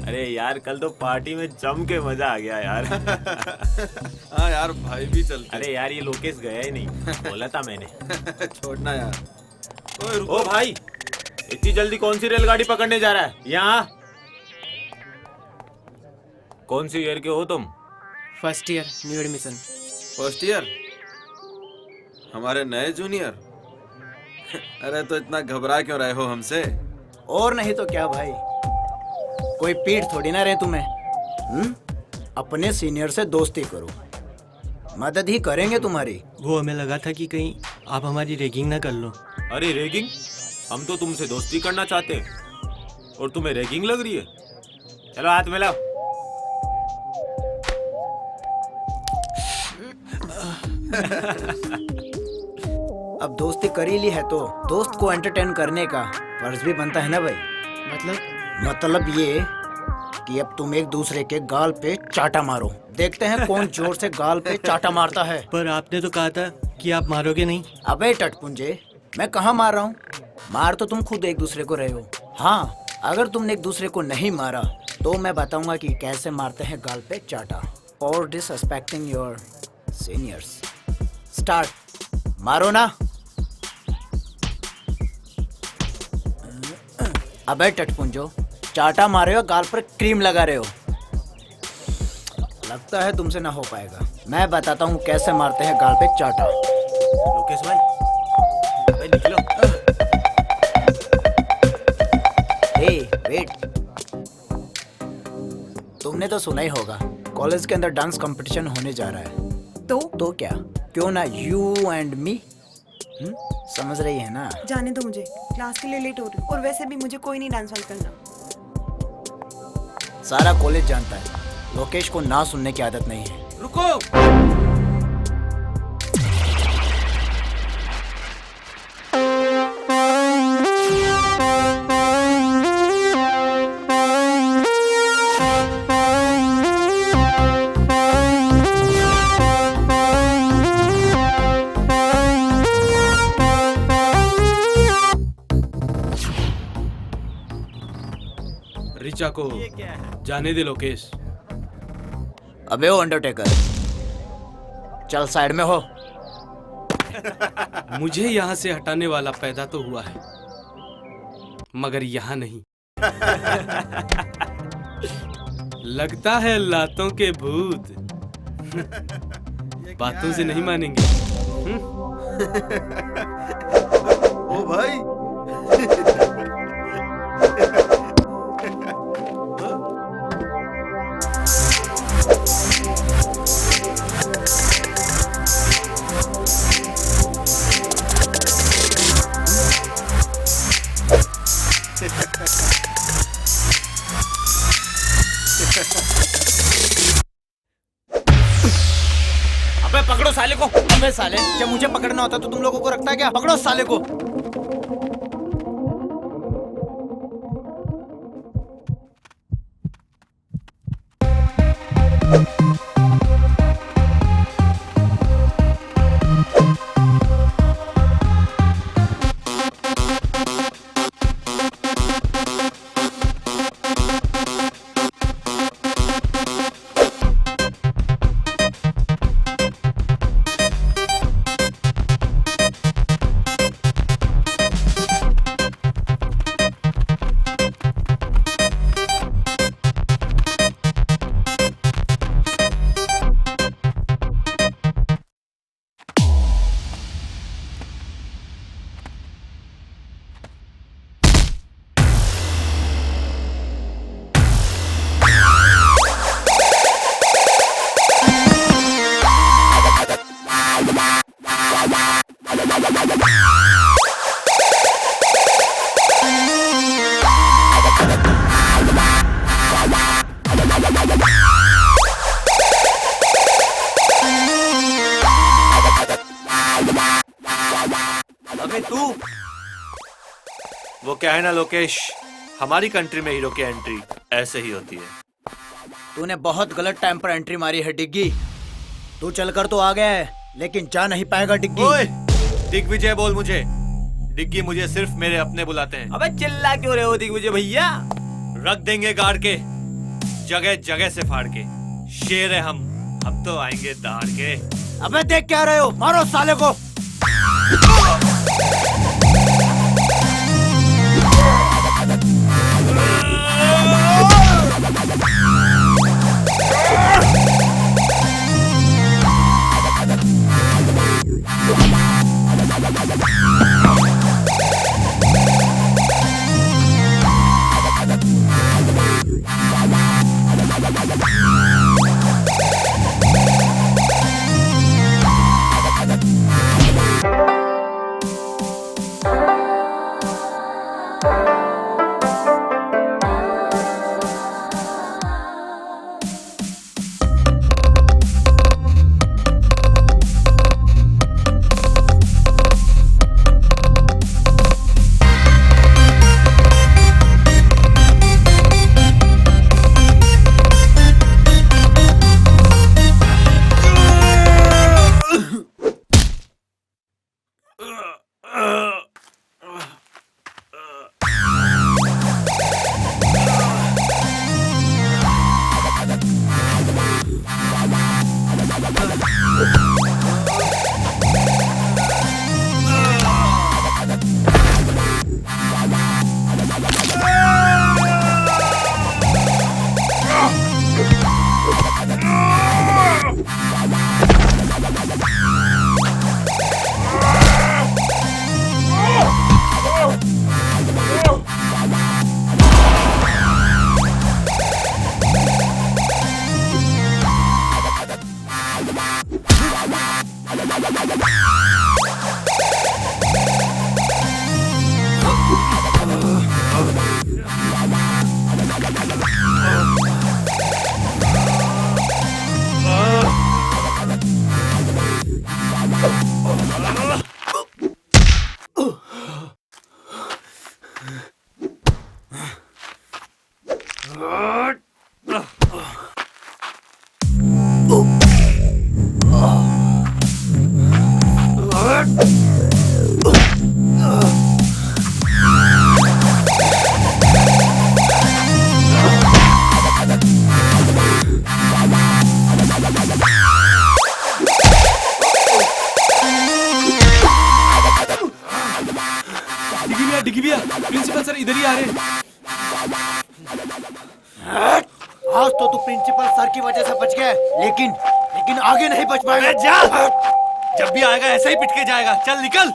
अरे यार कल तो पार्टी में जम के मजा आ गया यार। हाँ यार भाई भी चलते। अरे यार ये लोकेश गया ही नहीं, बोला था मैंने। छोड़ना यार। ओए रुको। ओ भाई, इतनी जल्दी कौन सी रेलगाड़ी पकड़ने जा रहा है? यहाँ कौन सी ईयर के हो तुम? First year, new admission. First year? हमारे नए जूनियर। अरे तो इतना घबरा क्यों रहे हो हमसे? और नहीं तो क्या भाई, कोई पीठ थोड़ी ना रहे तुम्हें। अपने सीनियर से दोस्ती करो, मदद ही करेंगे तुम्हारी। वो हमें लगा था कि कहीं आप हमारी रैगिंग ना कर लो। अरे रैगिंग? हम तो तुमसे दोस्ती करना चाहते हैं और तुम्हें रैगिंग लग रही है? चलो हाथ मिलाओ। अब दोस्ती कर ही ली है तो दोस्त को एंटरटेन करने का फर्ज भी बनता है ना भाई। मतलब ये कि अब तुम एक दूसरे के गाल पे चाटा मारो, देखते हैं कौन जोर से गाल पे चाटा मारता है। पर आपने तो कहा था कि आप मारोगे नहीं। अबे टटपुंजे, मैं कहाँ मार रहा हूँ? मार तो तुम खुद एक दूसरे को रहे हो। हाँ, अगर तुमने एक दूसरे को नहीं मारा तो मैं बताऊंगा कि कैसे मारते हैं गाल पे चाटा। और डिसरिस्पेक्टिंग योर सीनियर्स। स्टार्ट। मारो ना। अबे टटपुंजो, चाटा मारे हो, गाल पर क्रीम लगा रहे हो। लगता है तुमसे ना हो पाएगा। मैं बताता हूँ कैसे मारते हैं गाल पे चाटा। लोकेश भाई, अबे निकलो। हे वेट, तुमने तो सुना ही होगा कॉलेज के अंदर डांस कंपटीशन होने जा रहा है। तो क्या, क्यों ना यू एंड मी? समझ रही है ना? जाने दो, मुझे क्लास के लिए लेट हो रही हूँ और वैसे भी मुझे कोई नहीं डांस वांस करना। सारा कॉलेज जानता है लोकेश को ना सुनने की आदत नहीं है। रुको। रिचा को जाने दे लोकेश। अबे ओ अंडरटेकर, चल साइड में हो। मुझे यहाँ से हटाने वाला पैदा तो हुआ है, मगर यहाँ नहीं। लगता है लातों के भूत बातों से नहीं मानेंगे। ओ भाई। अबे पकड़ो साले को। अबे साले, जब मुझे पकड़ना होता तो तुम लोगों को रखता है क्या? पकड़ो साले को। अबे तू, वो क्या है ना लोकेश, हमारी कंट्री में हीरो की एंट्री ऐसे ही होती है। तूने बहुत गलत टाइम पर एंट्री मारी है डिग्गी। तू चलकर तो आ गया है लेकिन जा नहीं पाएगा डिग्गी। ओए, दिग्विजय बोल मुझे। डिग्गी मुझे सिर्फ मेरे अपने बुलाते हैं। अबे चिल्ला क्यों रहे हो दिग्विजय भैया? रख देंगे गाड़ के, जगह जगह से फाड़ के। शेर है हम तो आएंगे दहाड़ के। अबे देख क्या रहे हो, मारो साले को। डिग्गी भैया, प्रिंसिपल सर इधर ही आ रहे हैं। आज तो तू प्रिंसिपल सर की वजह से बच गया, लेकिन आगे नहीं बच पाएगा। जा, जब भी आएगा ऐसे ही पिट के जाएगा। चल निकल।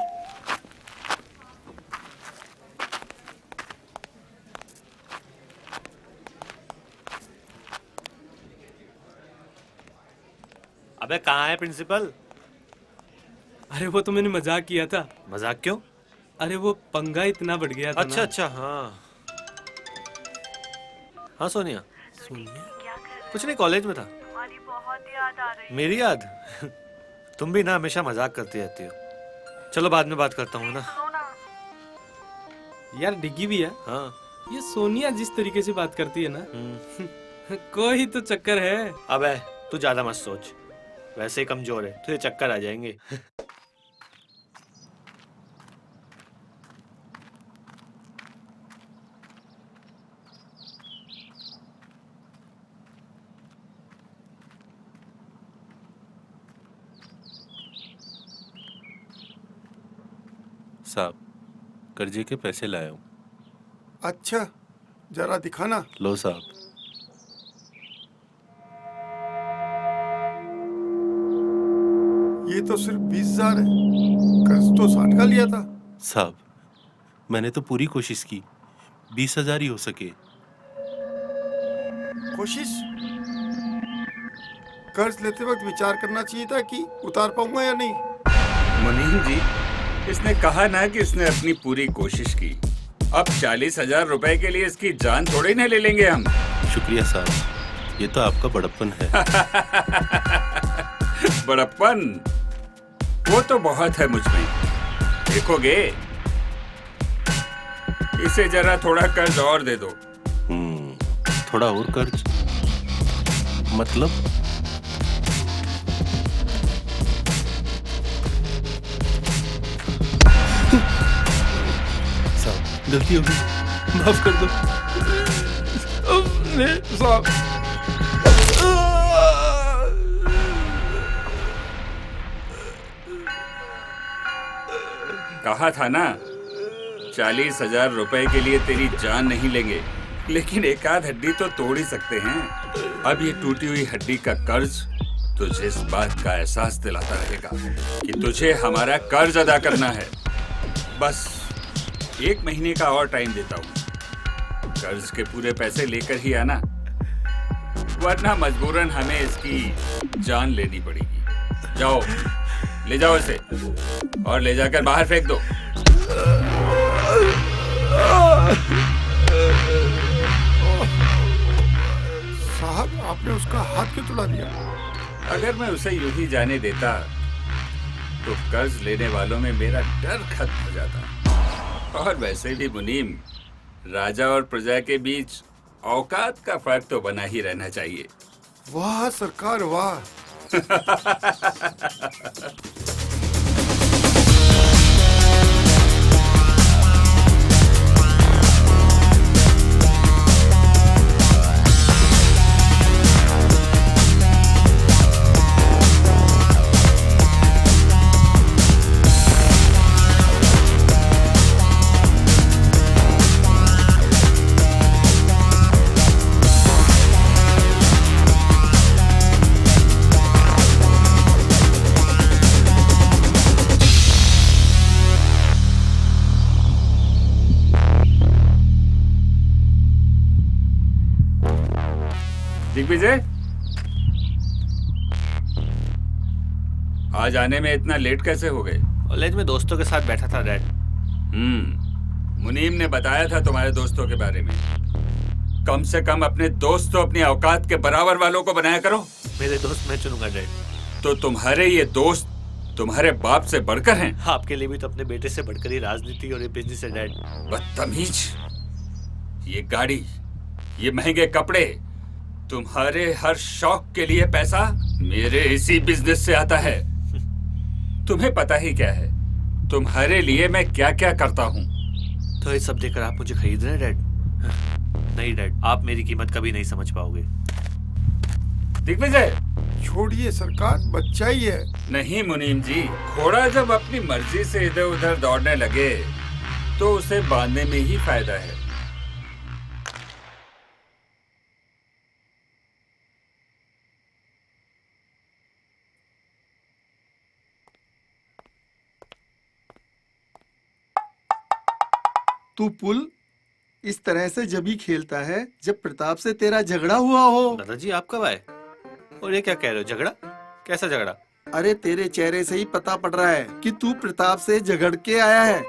अबे कहाँ है प्रिंसिपल? अरे वो तो मैंने मजाक किया था। मजाक क्यों? अरे वो पंगा इतना बढ़ गया था अच्छा ना। अच्छा, हाँ हाँ सोनिया। सोनिया? कुछ नहीं, कॉलेज में था। तुम्हारी बहुत याद आ रही है। मेरी याद? तुम भी ना हमेशा मजाक करती रहती हो। चलो बाद में बात करता हूँ ना। यार डिग्गी भैया, हाँ। ये सोनिया जिस तरीके से बात करती है ना, कोई तो चक्कर है। अबे तू ज्यादा मत सोच, वैसे ही कमजोर है, तुझे चक्कर आ जाएंगे। साहब, कर्जे के पैसे लाया हूँ। अच्छा, जरा दिखाना। लो साहब। ये तो सिर्फ 20,000 है, कर्ज तो 60 का लिया था। साहब, मैंने तो पूरी कोशिश की, 20,000 ही हो सके। कोशिश? कर्ज लेते वक्त विचार करना चाहिए था कि उतार पाऊंगा या नहीं। मुनीम जी, इसने कहा ना कि इसने अपनी पूरी कोशिश की। अब 40,000 रुपए के लिए इसकी जान थोड़ी ना ले लेंगे हम। शुक्रिया साहब, ये तो आपका बड़प्पन है। बड़प्पन? वो तो बहुत है मुझ में। देखोगे, इसे जरा थोड़ा कर्ज और दे दो। थोड़ा और कर्ज? मतलब? साहब, गलती हो गई, माफ कर दो। साहब कहा था ना, 40,000 रुपए के लिए तेरी जान नहीं लेंगे, लेकिन एक आध हड्डी तो तोड़ ही सकते हैं। अब ये टूटी हुई हड्डी का कर्ज तुझे इस बात का एहसास दिलाता रहेगा कि तुझे हमारा कर्ज अदा करना है। बस 1 महीने का और टाइम देता हूँ। कर्ज के पूरे पैसे लेकर ही आना, वरना मजबूरन हमें इसकी जान लेनी पड़ेगी। जाओ, ले जाओ इसे और ले जाकर बाहर फेंक दो। साहब, आपने उसका हाथ क्यों तोड़ा दिया? अगर मैं उसे यूं ही जाने देता तो कर्ज लेने वालों में मेरा डर खत्म हो जाता। और वैसे भी मुनीम, राजा और प्रजा के बीच औकात का फर्क तो बना ही रहना चाहिए। वाह सरकार, वाह। दिग्विजय, आज आने में इतना लेट कैसे हो गए? कॉलेज में दोस्तों के साथ बैठा था डैड। मुनीम ने बताया था तुम्हारे दोस्तों के बारे में। कम से कम अपने दोस्त तो अपनी औकात के बराबर वालों को बनाया करो। मेरे दोस्त मैं चुनूंगा डैड। तो तुम्हारे ये दोस्त तुम्हारे बाप से बढ़कर हैं? आपके लिए भी तो अपने बेटे से बढ़कर ही राजनीति और ये बिजनेस है डैड। बदतमीज, ये गाड़ी, ये महंगे कपड़े, तुम्हारे हर शौक के लिए पैसा मेरे इसी बिजनेस से आता है। तुम्हें पता ही क्या है तुम्हारे लिए मैं क्या क्या करता हूँ। तो ये सब देकर आप मुझे खरीद रहे हैं डैड? नहीं डैड, आप मेरी कीमत कभी नहीं समझ पाओगे। दिग्विजय, छोड़िए सरकार, बच्चा ही है। नहीं मुनीम जी, घोड़ा जब अपनी मर्जी से इधर उधर दौड़ने लगे तो उसे बांधने में ही फायदा है। तू पुल इस तरह से जब ही खेलता है जब प्रताप से तेरा झगड़ा हुआ हो। दादाजी आप कब आए? और ये क्या कह रहे हो, झगड़ा? कैसा झगड़ा? अरे तेरे चेहरे से ही पता पड़ रहा है कि तू प्रताप से झगड़ के आया है।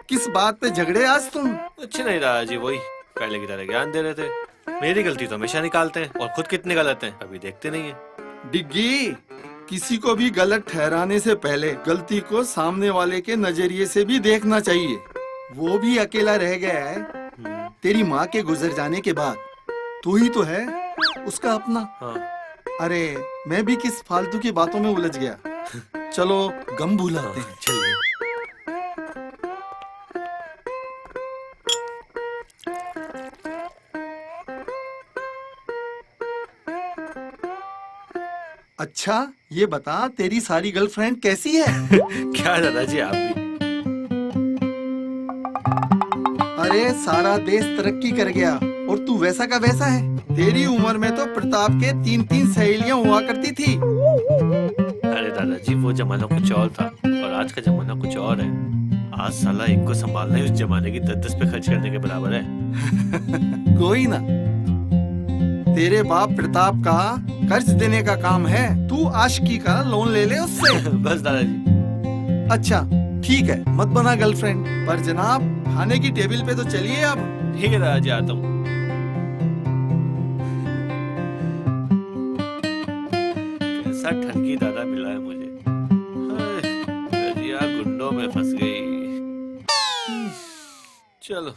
किस बात पे झगड़े आज तुम? कुछ नहीं दादाजी, वही पहले की तरह ज्ञान दे रहे थे। मेरी गलती तो हमेशा निकालते हैं और खुद कितने गलत हैं अभी देखते नहीं है। डिग्गी, किसी को भी गलत ठहराने से पहले गलती को सामने वाले के नजरिए से भी देखना चाहिए। वो भी अकेला रह गया है तेरी माँ के गुजर जाने के बाद। तू ही तो है उसका अपना। हाँ। अरे मैं भी किस फालतू की बातों में उलझ गया। चलो गम भुलाते हैं। चलिए। अच्छा ये बता, तेरी सारी गर्लफ्रेंड कैसी है? क्या दादाजी आप भी? अरे सारा देश तरक्की कर गया और तू वैसा का वैसा है। तेरी उम्र में तो प्रताप के 3-3 सहेलियां हुआ करती थी। अरे दादाजी वो जमाना कुछ और था और आज का जमाना कुछ और है। आज साला एक को संभालना ही उस जमाने की 10-10 पे खर्च करने के बराबर है। कोई ना, तेरे बाप प्रताप का कर्ज देने का काम है। तू आशिकी का लोन ले ले उससे। बस दादाजी। अच्छा ठीक है, मत बना गर्लफ्रेंड, पर जनाब खाने की टेबल पे तो चलिए अब। ठीक है दादाजी, आता हूँ। कैसा ठगी दादा मिला है मुझे। रजिया गुंडों में फंस गई। चलो।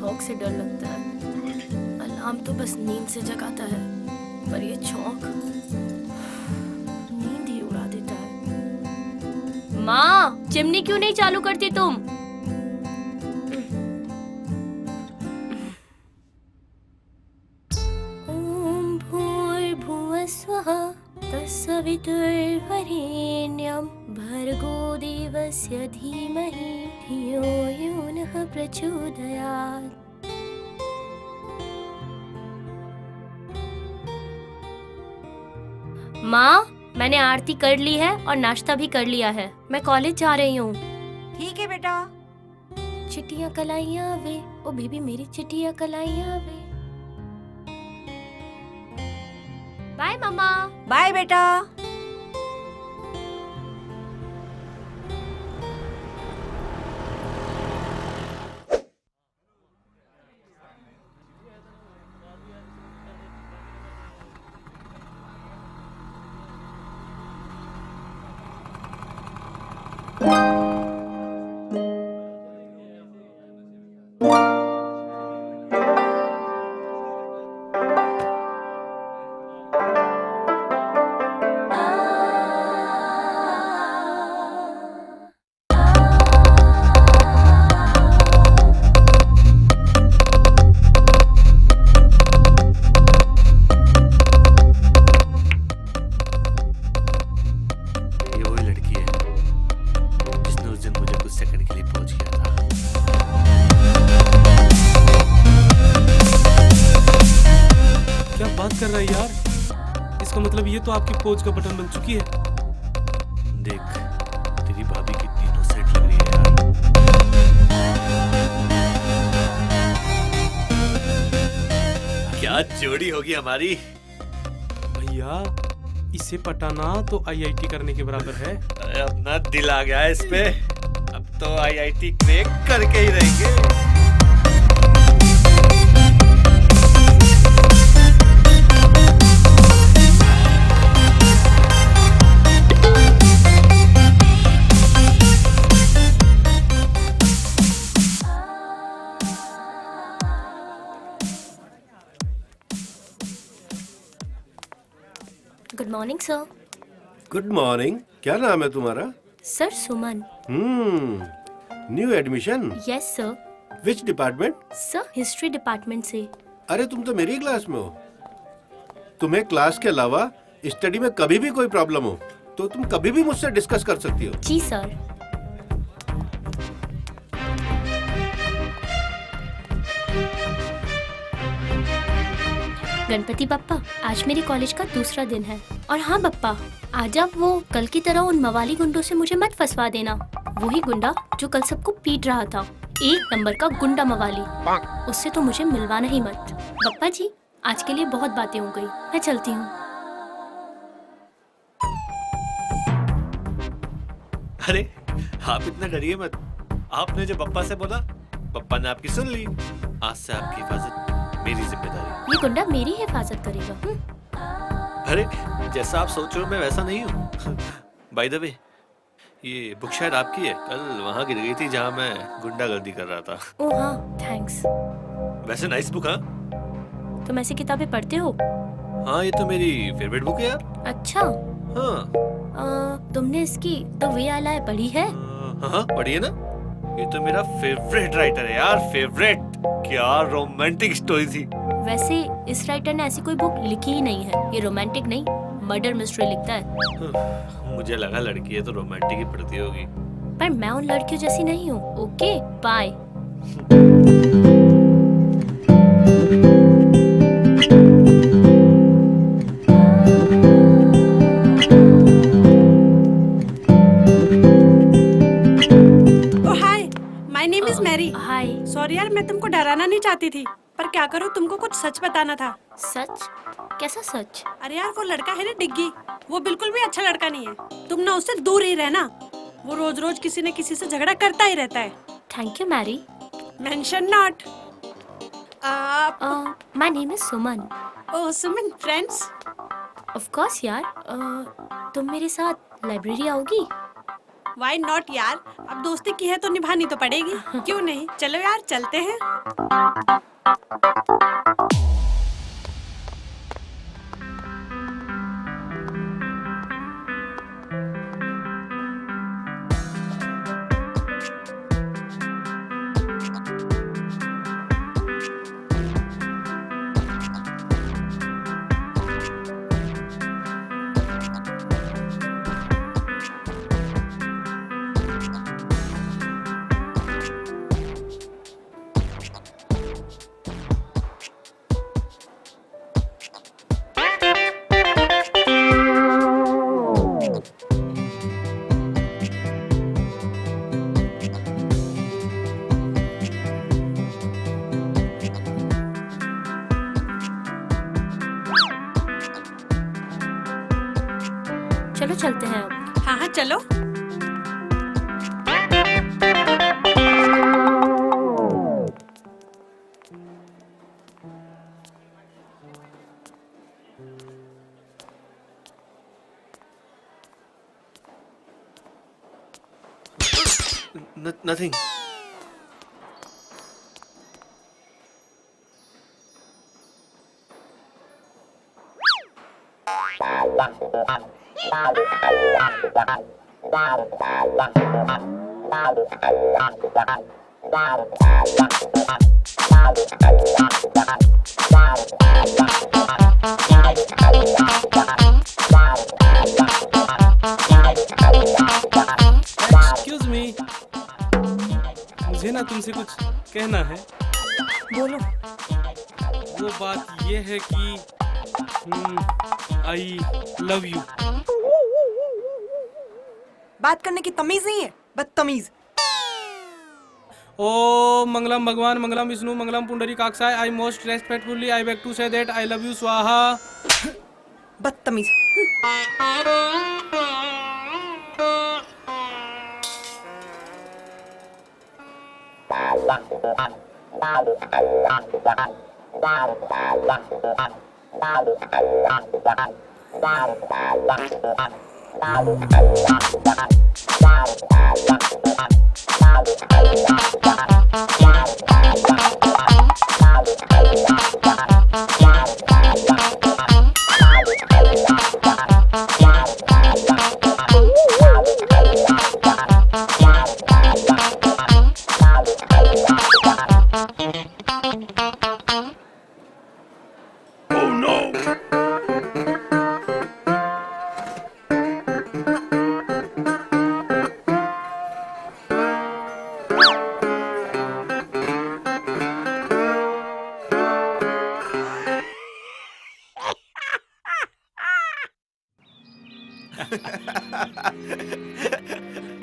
चौक से डर लगता है। अलार्म तो बस नींद से जगाता है, पर ये चौक नींद ही उड़ा देता है। माँ, चिमनी क्यों नहीं चालू करती तुम? ओम भूर्भुवः स्वः तत्सवितुर्वरेण्यं भर्गो देवस्य धीमहि धियो यो नः प्रचोदयात्। माँ, मैंने आरती कर ली है और नाश्ता भी कर लिया है। मैं कॉलेज जा रही हूँ। ठीक है बेटा। चिट्टियाँ कलाइयाँ वे, ओ बेबी मेरी चिट्टियाँ कलाइयाँ वे। बाय मम्मा। बाय बेटा। ये वही लड़की है जिसने उस दिन मुझे कुछ सेकंड के लिए पहुंच किया था। क्या बात कर रहा है यार? इसका मतलब ये तो आपकी पोज का बटन बन चुकी है। देख, तेरी भाभी की तीनों सेट लग रही है यार। क्या जोड़ी होगी हमारी। भैया, इसे पटाना तो आईआईटी करने के बराबर है। अरे अपना दिल आ गया है इस पे। अब तो आईआईटी क्रैक करके ही रहेंगे। Good morning sir. Good morning. क्या नाम है तुम्हारा? Sir Suman. New admission? Yes sir. Which department? Sir history department से। अरे तुम तो मेरी क्लास में हो। तुम्हें क्लास के अलावा स्टडी में कभी भी कोई प्रॉब्लम हो तो तुम कभी भी मुझसे डिस्कस कर सकती हो। जी सर। गणपति बप्पा, आज मेरे कॉलेज का दूसरा दिन है। और हाँ बप्पा, आज आप वो कल की तरह उन मवाली गुंडों से मुझे मत फंसवा देना। वही गुंडा जो कल सबको पीट रहा था, एक नंबर का गुंडा मवाली। उससे तो मुझे मिलवाना ही मत। बप्पा जी, आज के लिए बहुत बातें हो गई, मैं चलती हूँ। अरे आप इतना डरिए मत। आपने जो पप्पा से बोला, पप्पा ने आपकी सुन ली। आज से आपकी हिफाजत मेरी जिम्मेदारी। ये गुंडा मेरी हिफाजत करेगा। अरे जैसा आप सोच रहे हो मैं वैसा नहीं हूँ। बाय द वे, ये बुक शायद आपकी है। कल वहाँ गिर गई थी जहाँ मैं गुंडागर्दी कर रहा था। ओह हाँ, थैंक्स। वैसे नाइस बुक। हाँ, तुम ऐसी किताबें पढ़ते हो? हाँ ये तो मेरी फेवरेट बुक है यार। अच्छा। हाँ। तुमने इसकी द वे आई लाई पढ़ी है? हाँ पढ़िए ना। ये तो मेरा फेवरेट राइटर है यार, फेवरेट। क्या रोमांटिक स्टोरी थी। वैसे इस राइटर ने ऐसी कोई बुक लिखी ही नहीं है। ये रोमांटिक नहीं, मर्डर मिस्ट्री लिखता है। मुझे लगा लड़की है तो रोमांटिक ही पढ़ती होगी। पर मैं उन लड़कियों जैसी नहीं हूँ। Okay bye. हाय। सॉरी यार, मैं तुमको डराना नहीं चाहती थी, पर क्या करूँ, तुमको कुछ सच बताना था। सच? कैसा सच? अरे यार वो लड़का है ना डिग्गी, वो बिल्कुल भी अच्छा लड़का नहीं है। तुम ना उससे दूर ही रहना। वो रोज रोज किसी न किसी से झगड़ा करता ही रहता है। Thank you Mary. Mention not. My name is Suman. Oh Suman, friends? Of course यार। तुम मेरे साथ लाइब्रेरी आओगी? Why not यार? अब दोस्ती की है तो निभानी तो पड़ेगी। क्यों नहीं? चलो यार चलते हैं। चलो चलते हैं अब। हाँ हाँ चलो। Nothing. एक्सक्यूज मी, मुझे ना तुमसे कुछ कहना है। बोलो। वो बात ये है कि आई लव यू। बात करने की तमीज नहीं है, बदतमीज। ओ मंगलम भगवान, मंगलम विष्णु, मंगलम पुंडरीकाक्षाय। I most respectfully I beg to say that I love you स्वाहा। बदतमीज।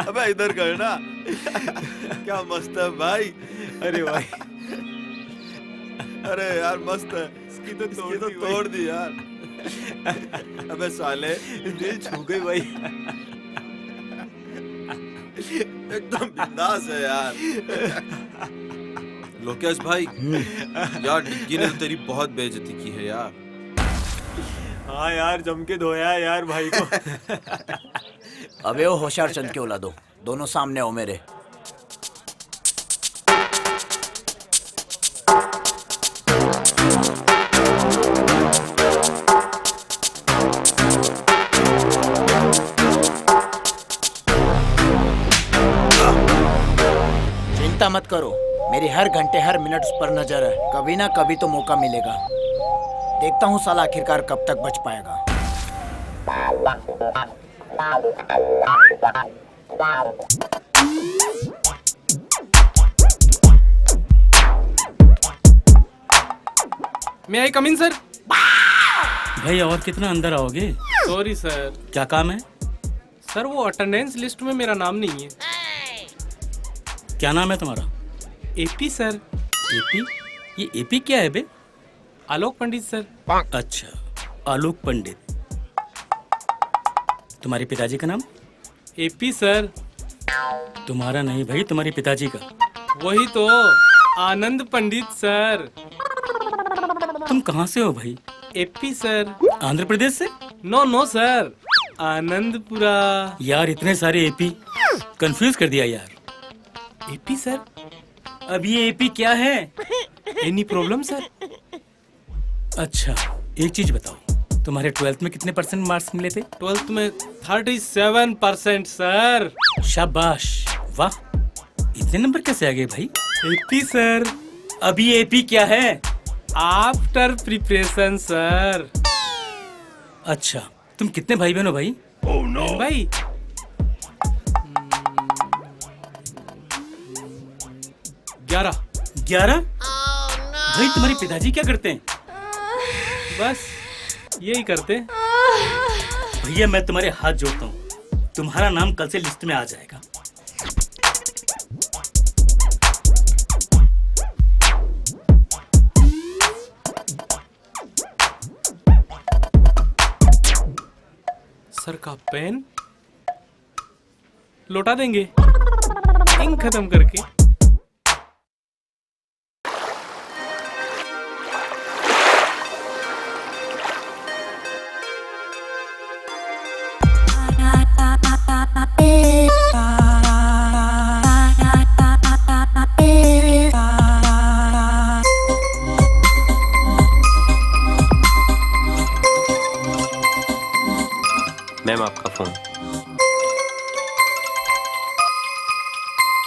अबे इधर कर ना। क्या मस्त है भाई। अरे भाई, अरे यार मस्त है। इसकी तो तोड़ दी यार। अबे साले दिल छू गई भाई। एकदम बिंदास है यार। लोकेश भाई, यार डिग्गी ने तो तेरी बहुत बेइज्जती की है यार। हाँ यार, जम के धोया है यार भाई को। अबे वो होशियार चंद के औलादो, दोनों सामने हो मेरे। चिंता मत करो, मेरी हर घंटे हर मिनट उस पर नजर है। कभी ना कभी तो मौका मिलेगा। देखता हूँ साला आखिरकार कब तक बच पाएगा। मैं आई कम इन सर। भाई और कितना अंदर आओगे? Sorry sir. क्या काम है? सर वो अटेंडेंस लिस्ट में मेरा नाम नहीं है। क्या नाम है तुम्हारा? AP sir. एपी? ये एपी क्या है बे? आलोक पंडित सर। अच्छा, आलोक पंडित। तुम्हारे पिताजी का नाम? AP sir. तुम्हारा नहीं भाई, तुम्हारे पिताजी का। वही तो, आनंद पंडित सर। तुम कहाँ से हो भाई? AP sir. आंध्र प्रदेश से? No no sir, Anandpura. यार इतने सारे एपी, कंफ्यूज कर दिया यार। AP sir. अब ये एपी क्या है? Any problem sir? अच्छा, एक चीज बताओ, तुम्हारे 12th में कितने % मार्क्स मिले थे? 12th में 37% सर। शाबाश, वाह, इतने नंबर कैसे आ गए भाई? AP sir. अभी एपी क्या है? After preparation sir. अच्छा, तुम कितने भाई बहन हो भाई? ओह नो भाई, 11। 11? भाई तुम्हारे पिताजी क्या करते हैं? बस यही करते। भैया मैं तुम्हारे हाथ जोड़ता हूँ, तुम्हारा नाम कल से लिस्ट में आ जाएगा। सर का पेन लौटा देंगे इंक खत्म करके। मैम आपका फोन।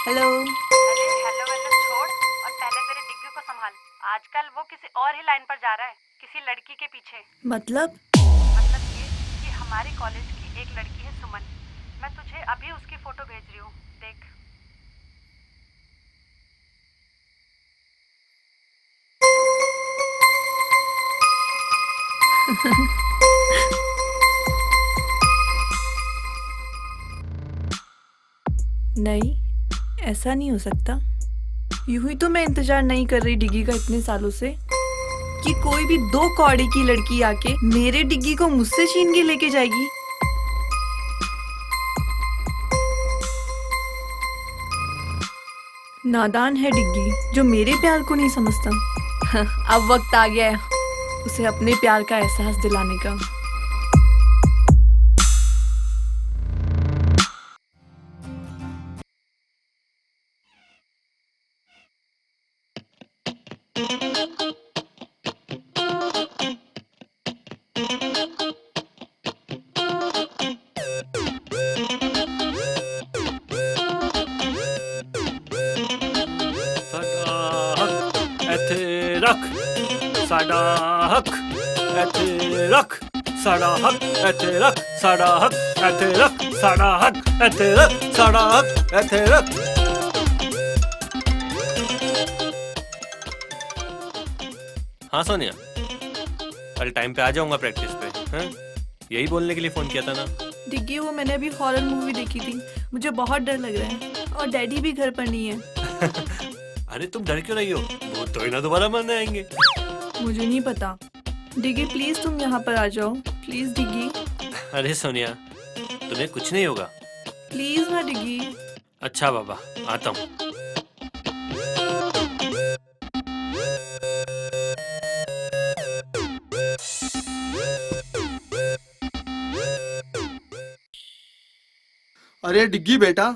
हेलो। अरे हेलो वेलो छोड़ और पहले मेरे डिग्गी को संभाल। आजकल वो किसी और ही लाइन पर जा रहा है, किसी लड़की के पीछे। मतलब ये कि हमारे कॉलेज की एक लड़की है सुमन, मैं तुझे अभी उसकी फोटो भेज रही हूँ, देख। नहीं, ऐसा नहीं हो सकता। यूं ही तो मैं इंतजार नहीं कर रही डिग्गी का इतने सालों से कि कोई भी 2 कौड़ी की लड़की आके मेरे डिग्गी को मुझसे छीन के लेके जाएगी। नादान है डिग्गी जो मेरे प्यार को नहीं समझता। अब वक्त आ गया है उसे अपने प्यार का एहसास दिलाने का। साडा हक ऐथे रख, साडा हक ऐथे रख, साडा हक ऐथे रख, साडा हक ऐथे रख, साडा हक ऐथे रख। हाँ सोनिया, कल टाइम पे आ जाऊंगा प्रैक्टिस पे। हाँ, यही बोलने के लिए फोन किया था ना। डिग्गी वो मैंने अभी हॉरर मूवी देखी थी, मुझे बहुत डर लग रहा है और डैडी भी घर पर नहीं है। अरे तुम डर क्यों रही हो, वो तो ही ना दोबारा मरने आएंगे। मुझे नहीं पता। डिग्गी प्लीज तुम यहाँ पर आ जाओ, प्लीज डिग्गी। अरे सोनिया, तुम्हें कुछ नहीं होगा। प्लीज ना डिग्गी। अच्छा बाबा, आता हूँ। अरे डिग्गी बेटा,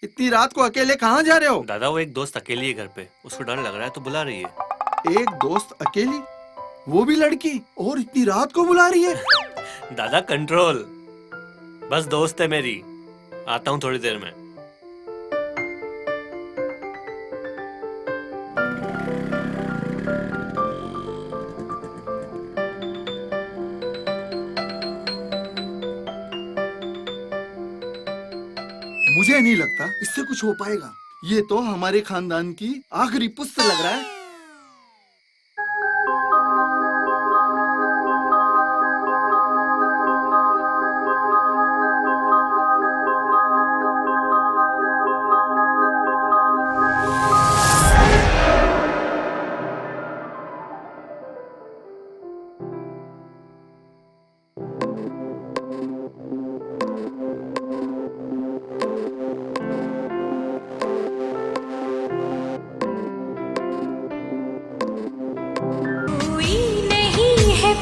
इतनी रात को अकेले कहाँ जा रहे हो? दादा वो एक दोस्त अकेली है घर पे, उसको डर लग रहा है तो बुला रही है। एक दोस्त अकेली, वो भी लड़की, और इतनी रात को बुला रही है? दादा कंट्रोल, बस दोस्त है मेरी, आता हूँ थोड़ी देर में। मुझे नहीं लगता इससे कुछ हो पाएगा। ये तो हमारे खानदान की आखिरी पुस्त लग रहा है।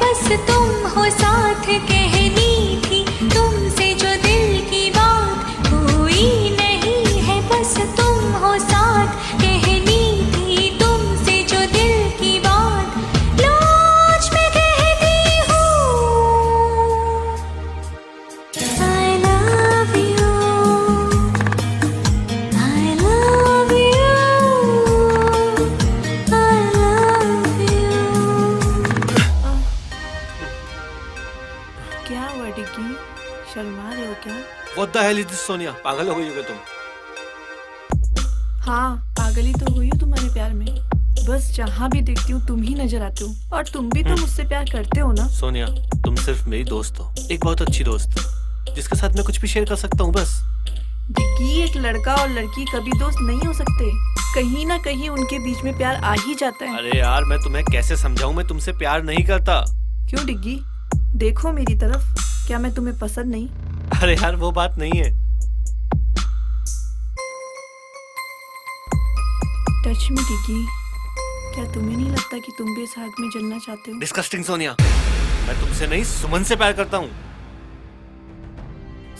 बस तुम हो साथ, कहनी थी तुमसे जो दिल की बात, हुई What the hell is this, Sonia? पागल हो गई हो क्या तुम? हाँ, पागल ही तो हुई हूँ तुम्हारे प्यार में। बस जहाँ भी देखती हूँ तुम ही नजर आते हो, और तुम भी तो मुझसे प्यार करते हो ना? सोनिया, तुम सिर्फ मेरी दोस्त हो, एक बहुत अच्छी दोस्त, जिसके साथ मैं कुछ भी शेयर कर सकता हूँ बस। डिग्गी, एक लड़का और लड़की कभी दोस्त नहीं हो सकते। कहीं ना कहीं उनके बीच में प्यार आ ही जाता है। अरे यार, मैं तुम्हें कैसे समझाऊं, मैं तुमसे प्यार नहीं करता। क्यों डिग्गी? देखो मेरी तरफ, क्या मैं तुम्हें पसंद नहीं? अरे यार, वो बात नहीं है। टच मी डिग्गी, क्या तुम्हें नहीं लगता कि तुम भी इस आग में जलना चाहते हो? डिस्कस्टिंग सोनिया, मैं तुमसे नहीं सुमन से प्यार करता हूँ।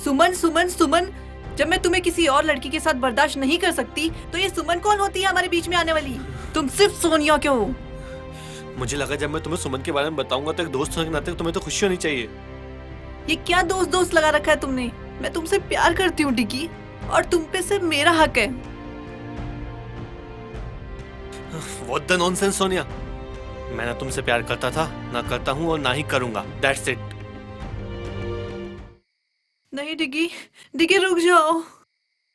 सुमन, सुमन, सुमन, जब मैं तुम्हें किसी और लड़की के साथ बर्दाश्त नहीं कर सकती, तो ये सुमन कौन होती है हमारे बीच में आने वाली? तुम सिर्फ सोनिया क्यों हो? मुझे लगा जब मैं तुम्हें सुमन के बारे में बताऊंगा तो एक दोस्त होने के नाते तुम्हें तो खुशी होनी चाहिए। ये क्या दोस्त दोस्त लगा रखा है तुमने? मैं तुमसे प्यार करती हूँ डिग्गी, और तुम पे सिर्फ मेरा हक है। What the nonsense, Sonia? मैं ना तुमसे प्यार करता था, ना करता हूँ और ना ही करूंगा। That's it. नहीं डिग्गी, डिग्गी रुक जाओ।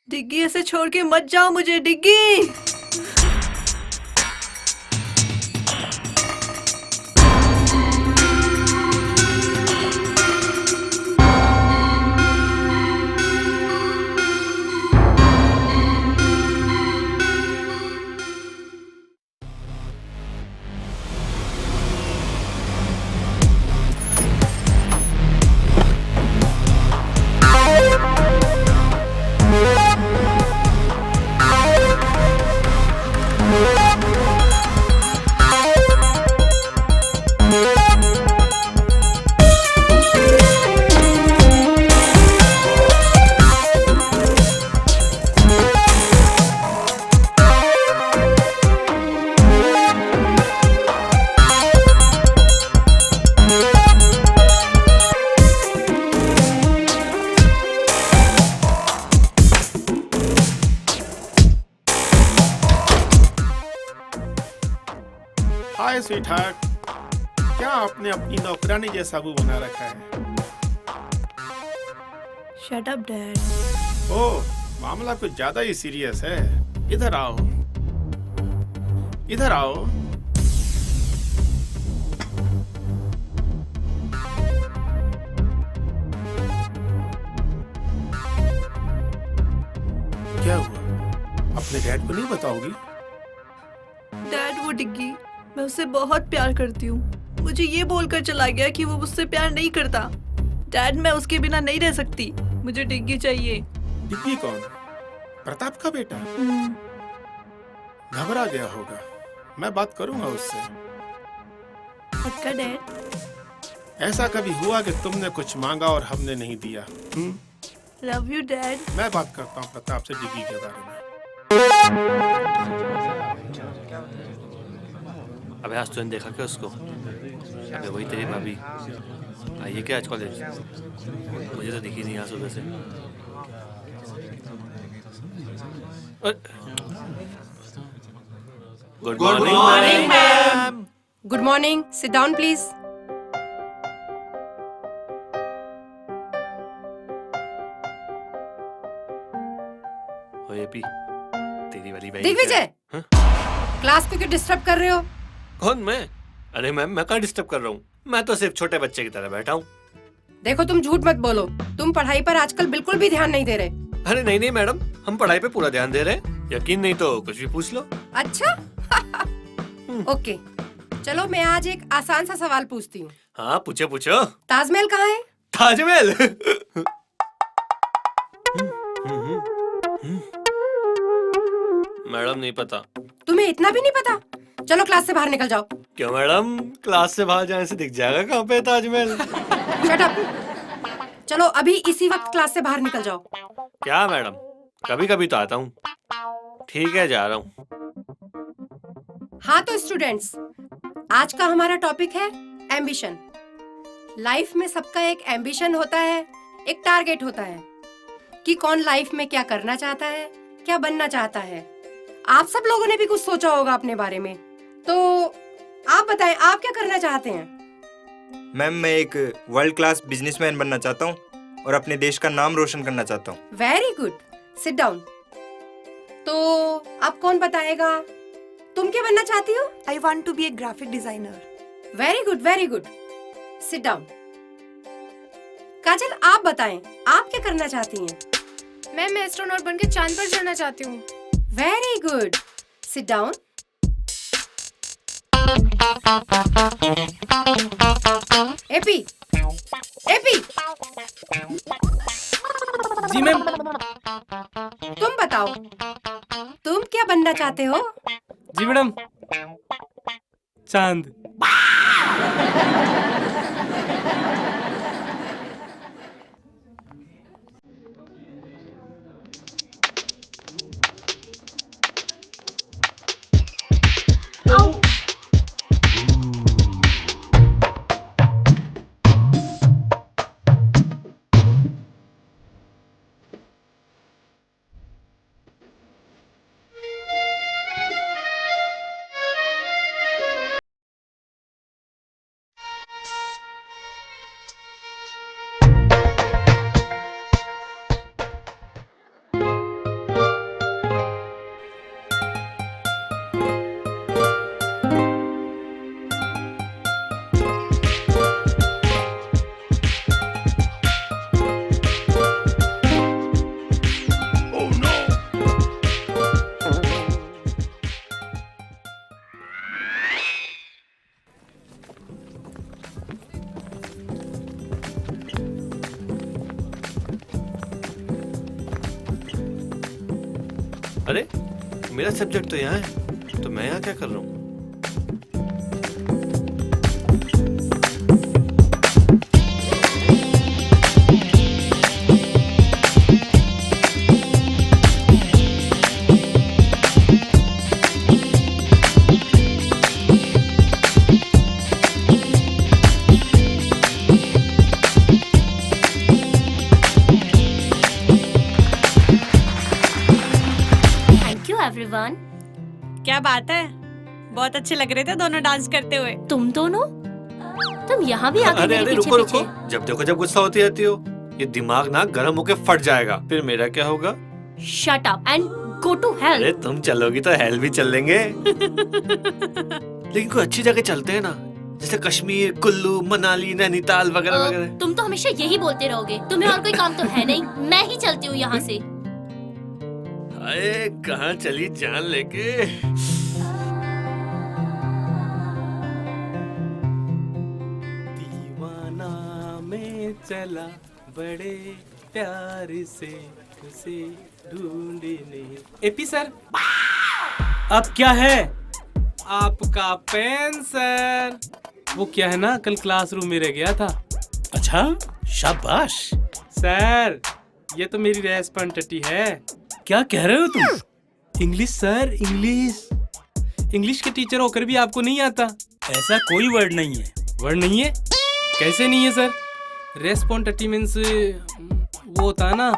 डिग्गी, ऐसे छोड़ के मत जाओ मुझे डिग्गी। हाय स्वीटहार्ट, क्या आपने अपनी नौकरानी जैसा मुंह बना रखा है? Shut up dad. ओह, मामला कुछ ज्यादा ही सीरियस है। इधर आओ, इधर आओ। क्या हुआ? अपने डैड को नहीं बताओगी? डैड, वो डिग्गी, मैं उससे बहुत प्यार करती हूँ। मुझे ये बोलकर चला गया कि वो मुझसे प्यार नहीं करता। डैड, मैं उसके बिना नहीं रह सकती। मुझे डिग्गी चाहिए। डिग्गी कौन? प्रताप का बेटा? घबरा गया होगा। मैं बात करूंगा उससे। पक्का डैड? ऐसा कभी हुआ कि तुमने कुछ मांगा और हमने नहीं दिया? Love you dad. मैं बात करता हूँ प्रताप से डिग्गी के बारे में। अबे आज तूने देखा क्या उसको? अबे वही तेरी भाभी आई है क्या आज कॉलेज? मुझे तो दिखी नहीं आज सुबह से। Good morning ma'am. Good morning, sit down please. ओए पी, तेरी वाली बहन। दिग्विजय, क्लास को क्यों डिस्टर्ब कर रहे हो? कौन मैं? अरे मैम, मैं कहाँ डिस्टर्ब कर रहा हूँ? मैं तो सिर्फ छोटे बच्चे की तरह बैठा हूँ। देखो, तुम झूठ मत बोलो। तुम पढ़ाई पर आजकल बिल्कुल भी ध्यान नहीं दे रहे। अरे नहीं नहीं मैडम, हम पढ़ाई पे पूरा ध्यान दे रहे हैं। यकीन नहीं तो कुछ भी पूछ लो। अच्छा ओके, चलो मैं आज एक आसान सा सवाल पूछती हूँ। हाँ पूछो पूछो। ताजमहल कहाँ है? ताजमहल? मैडम नहीं पता। तुम्हें इतना भी नहीं पता? चलो क्लास से बाहर निकल जाओ। क्यों मैडम, क्लास से बाहर जाने से दिख जाएगा कहाँ पे ताजमहल? Shut up. चलो अभी इसी वक्त क्लास से बाहर निकल जाओ। क्या मैडम, कभी कभी तो आता हूँ। ठीक है, जा रहा हूँ। हाँ तो स्टूडेंट्स, आज का हमारा टॉपिक है एम्बिशन। लाइफ में सबका एक एम्बिशन होता है, एक टारगेट होता है कि कौन लाइफ में क्या करना चाहता है, क्या बनना चाहता है। आप सब लोगों ने भी कुछ सोचा होगा अपने बारे में, तो आप बताएं, आप क्या करना चाहते हैं? मैम, मैं एक वर्ल्ड क्लास बिजनेसमैन बनना चाहता हूँ और अपने देश का नाम रोशन करना चाहता हूँ। Very good, sit down. तो अब कौन बताएगा, तुम क्या बनना चाहती हो? I want to be a graphic designer. Very good, very good, sit down. Kajal, आप बताएं, आप क्या करना चाहती हैं? मैं एस्ट्रोनॉट बनके चांद पर चढ़ना चाहती हूँ। Very good, sit down. AP, AP, जी मैम। तुम बताओ, तुम क्या बनना चाहते हो? जी मैडम, चांद। अरे मेरा सब्जेक्ट तो यहाँ है, तो मैं यहाँ क्या कर रहा हूँ? एवरीवन। क्या बात है, बहुत अच्छे लग रहे थे दोनों डांस करते हुए। तुम दोनों, तुम यहाँ भी आगे अरे मेरे अरे पीछे रुको पीछे। रुको, जब देखो जब गुस्सा होती रहती हो, ये दिमाग ना गर्म होके फट जाएगा, फिर मेरा क्या होगा? Shut up and go to hell. अरे तुम चलोगी तो हेल भी चल लेंगे। लेकिन कोई अच्छी जगह चलते हैं ना, जैसे कश्मीर, कुल्लू, मनाली, नैनीताल वगैरह वगैरह। तुम तो हमेशा यही बोलते रहोगे, तुम्हें और कोई काम तो है नहीं। मैं ही चलती हूँ यहाँ से। अरे कहाँ चली जान लेके? दीवाना में चला बड़े प्यार से उसे ढूंढने। एपी सर, अब क्या है? आपका पेन सर। वो क्या है ना, कल क्लासरूम में रह गया था। अच्छा, शाबाश। सर ये तो मेरी रेस्पॉन्सिबिलिटी है। क्या कह रहे हो तुम? English sir, English. इंग्लिश के टीचर होकर भी आपको नहीं आता? ऐसा कोई वर्ड नहीं है। वर्ड नहीं है? कैसे नहीं है सर? रेस्पॉन्सिबिलिटी मींस वो होता है ना,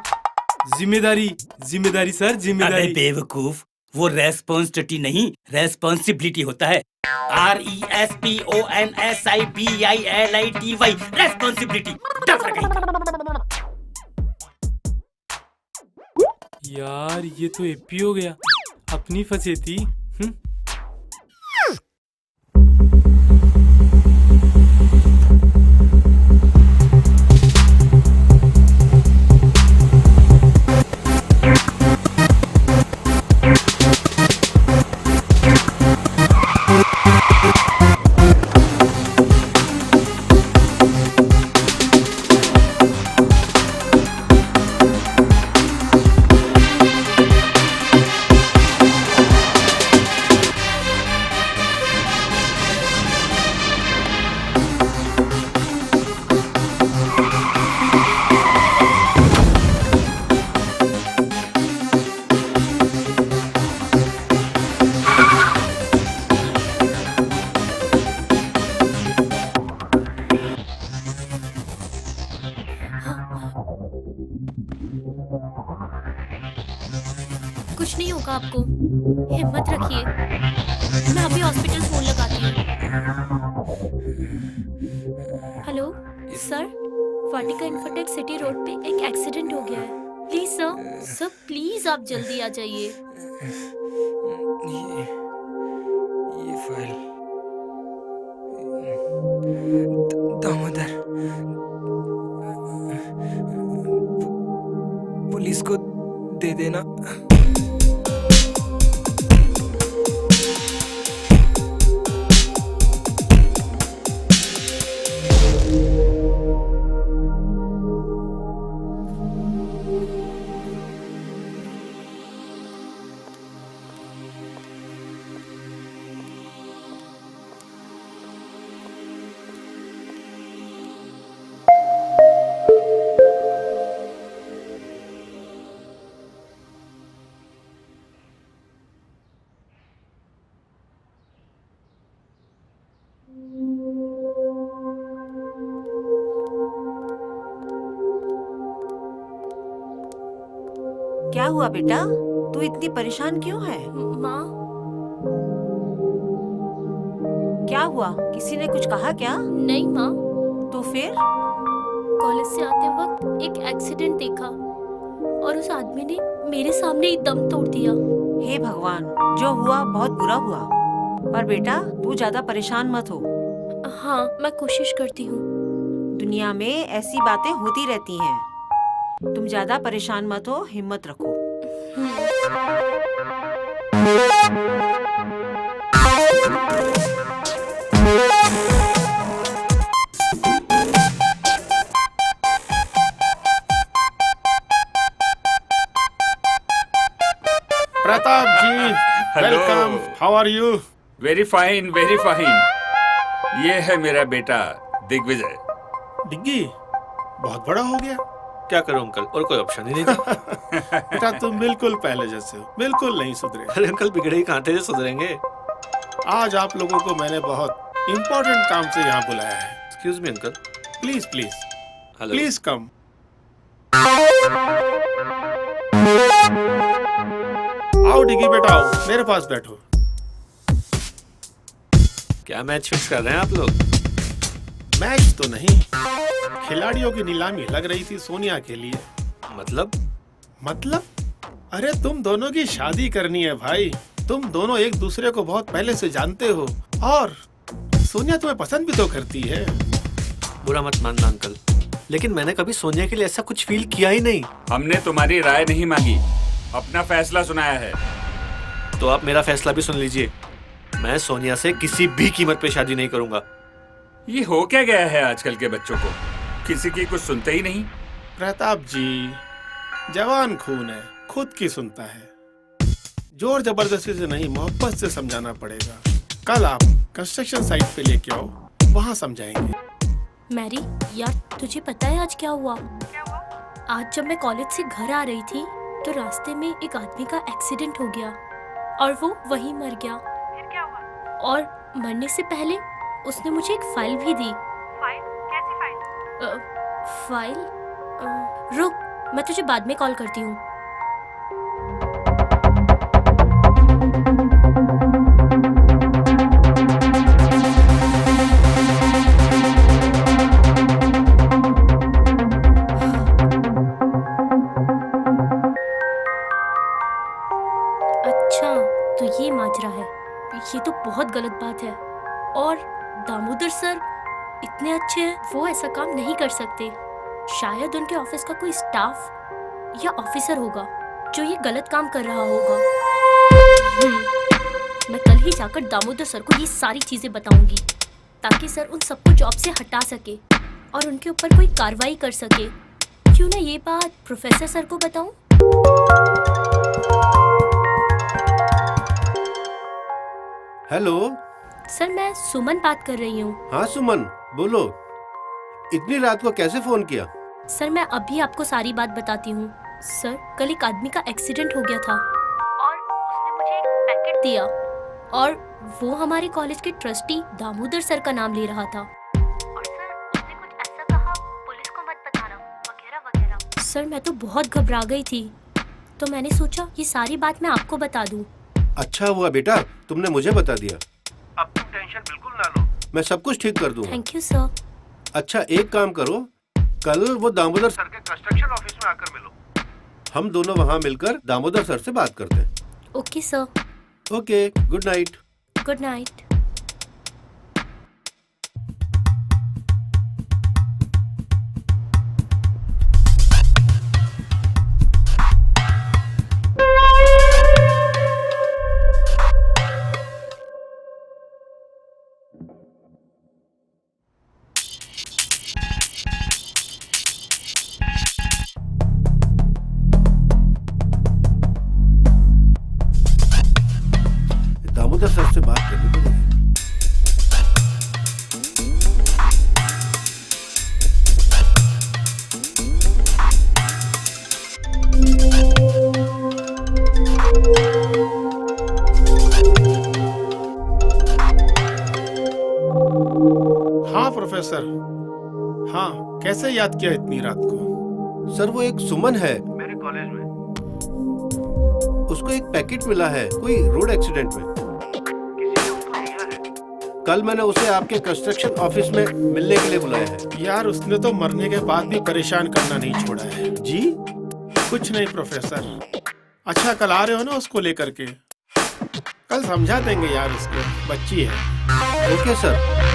जिम्मेदारी। जिम्मेदारी सर, जिम्मेदारी। अबे बेवकूफ, वो रेस्पॉन्सिबिलिटी नहीं, रेस्पॉन्सिबिलिटी होता है। RESPONSIBILITY, responsibility. यार ये तो एपी हो गया, अपनी फंसे थी। कुछ नहीं होगा आपको, हिम्मत रखिए। मैं अभी हॉस्पिटल फोन लगाती हूँ। हेलो सर, वाटिका इन्फोटेक सिटी रोड पे एक एक्सीडेंट हो गया है। प्लीज सर, सर प्लीज आप जल्दी आ जाइए। ये फाइल दामोदर, पुलिस को दे देना। क्या हुआ बेटा, तू इतनी परेशान क्यों है? माँ, क्या हुआ, किसी ने कुछ कहा क्या? नहीं माँ। तो फिर? कॉलेज से आते वक्त एक एक्सीडेंट देखा और उस आदमी ने मेरे सामने ही दम तोड़ दिया। हे भगवान, जो हुआ बहुत बुरा हुआ, पर बेटा तू ज्यादा परेशान मत हो। हाँ, मैं कोशिश करती हूँ। दुनिया में ऐसी बातें होती रहती हैं, तुम ज्यादा परेशान मत हो, हिम्मत रखो। Pratap ji, welcome. How are you? Very fine, very fine. ये है मेरा बेटा दिग्विजय। डिग्गी बहुत बड़ा हो गया। क्या करूं अंकल, और कोई ऑप्शन ही नहीं था। बेटा तुम बिल्कुल पहले जैसे हो, बिल्कुल नहीं सुधरे। अरे अंकल, बिगड़े ही कहां थे जो सुधरेंगे। आज आप लोगों को मैंने बहुत इम्पोर्टेंट काम से यहाँ बुलाया है। Excuse me uncle. Please please hello. Please come. आओ डिग्गी बेटा, आओ मेरे पास बैठो। क्या मैच फिक्स कर रहे हैं आप लोग? मैच तो नहीं, खिलाड़ियों की नीलामी लग रही थी सोनिया के लिए। मतलब? अरे तुम दोनों की शादी करनी है भाई। तुम दोनों एक दूसरे को बहुत पहले से जानते हो और सोनिया तुम्हें पसंद भी तो करती है। बुरा मत मानना अंकल, लेकिन मैंने कभी सोनिया के लिए ऐसा कुछ फील किया ही नहीं। हमने तुम्हारी राय नहीं मांगी, अपना फैसला सुनाया है। तो आप मेरा फैसला भी सुन लीजिए। मैं सोनिया से किसी भी कीमत पे शादी नहीं करूंगा। ये हो क्या गया है आजकल के बच्चों को, किसी की कुछ सुनते ही नहीं। प्रताप जी, जवान खून है, खुद की सुनता है। जोर जबरदस्ती से नहीं, मोहब्बत से समझाना पड़ेगा। कल आप कंस्ट्रक्शन साइट पे लेके आओ, वहाँ समझाएंगे। मैरी यार, तुझे पता है आज क्या हुआ? आज जब मैं कॉलेज से घर आ रही थी तो रास्ते में एक आदमी का एक्सीडेंट हो गया और वो वहीं मर गया। फिर क्या हुआ? और मरने से पहले उसने मुझे एक फाइल भी दी। फाइल? कैसी फाइल? फाइल? रुक, मैं तुझे बाद में कॉल करती हूँ। अच्छा, तो ये माजरा है। ये तो बहुत गलत बात है। और दामोदर सर इतने अच्छे हैं, वो ऐसा काम नहीं कर सकते। शायद उनके ऑफिस का कोई स्टाफ या ऑफिसर होगा जो ये गलत काम कर रहा होगा। मैं कल ही जाकर दामोदर सर को ये सारी चीजें बताऊंगी ताकि सर उन सबको जॉब से हटा सके और उनके ऊपर कोई कार्रवाई कर सके। क्यों ना ये बात प्रोफेसर सर को बताऊं? हेलो सर, मैं सुमन बात कर रही हूँ। हाँ सुमन, बोलो। इतनी रात को कैसे फोन किया? सर, मैं अभी आपको सारी बात बताती हूँ। सर, कल एक आदमी का एक्सीडेंट हो गया था और उसने मुझे एक पैकेट दिया और वो हमारे कॉलेज के ट्रस्टी दामोदर सर का नाम ले रहा था। और सर, उसने कुछ ऐसा कहा, पुलिस को मत बताना वगैरह वगैरह। सर, मैं तो बहुत घबरा गई थी, तो मैंने सोचा ये सारी बात मैं आपको बता दूं। अच्छा हुआ बेटा, तुमने मुझे बता दिया। अब तुम टेंशन बिल्कुल ना लो, मैं सब कुछ ठीक कर दूंगा। Thank you sir. अच्छा एक काम करो, कल वो दामोदर सर के कंस्ट्रक्शन ऑफिस में आकर मिलो। हम दोनों वहाँ मिलकर दामोदर सर से बात करते हैं। Okay sir. Okay, good night. Good night. Damodar sir से बात करनी पड़ेगी। हाँ प्रोफेसर। हाँ, कैसे याद किया इतनी रात को? सर वो एक सुमन है मेरे कॉलेज में, उसको एक पैकेट मिला है कोई रोड एक्सीडेंट में। कल मैंने उसे आपके कंस्ट्रक्शन ऑफिस में मिलने के लिए बुलाया है। यार उसने तो मरने के बाद भी परेशान करना नहीं छोड़ा है। जी? कुछ नहीं प्रोफेसर। अच्छा कल आ रहे हो ना उसको लेकर के? कल समझा देंगे यार उसको, बच्ची है। Okay sir.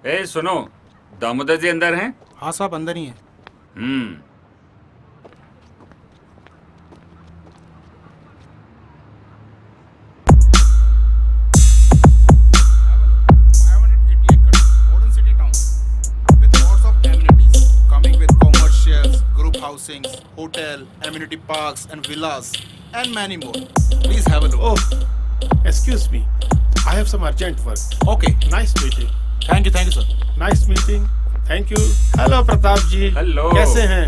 ए सुनो, दामोदर जी अंदर हैं? हाँ साहब अंदर ही हैं। Housings, hotel, amenity parks and villas and many more. Please have a look. Oh, excuse me. I have some urgent work. Okay. Nice meeting. Thank you sir. Nice meeting. Thank you. Hello Pratap ji. Hello. कैसे हैं?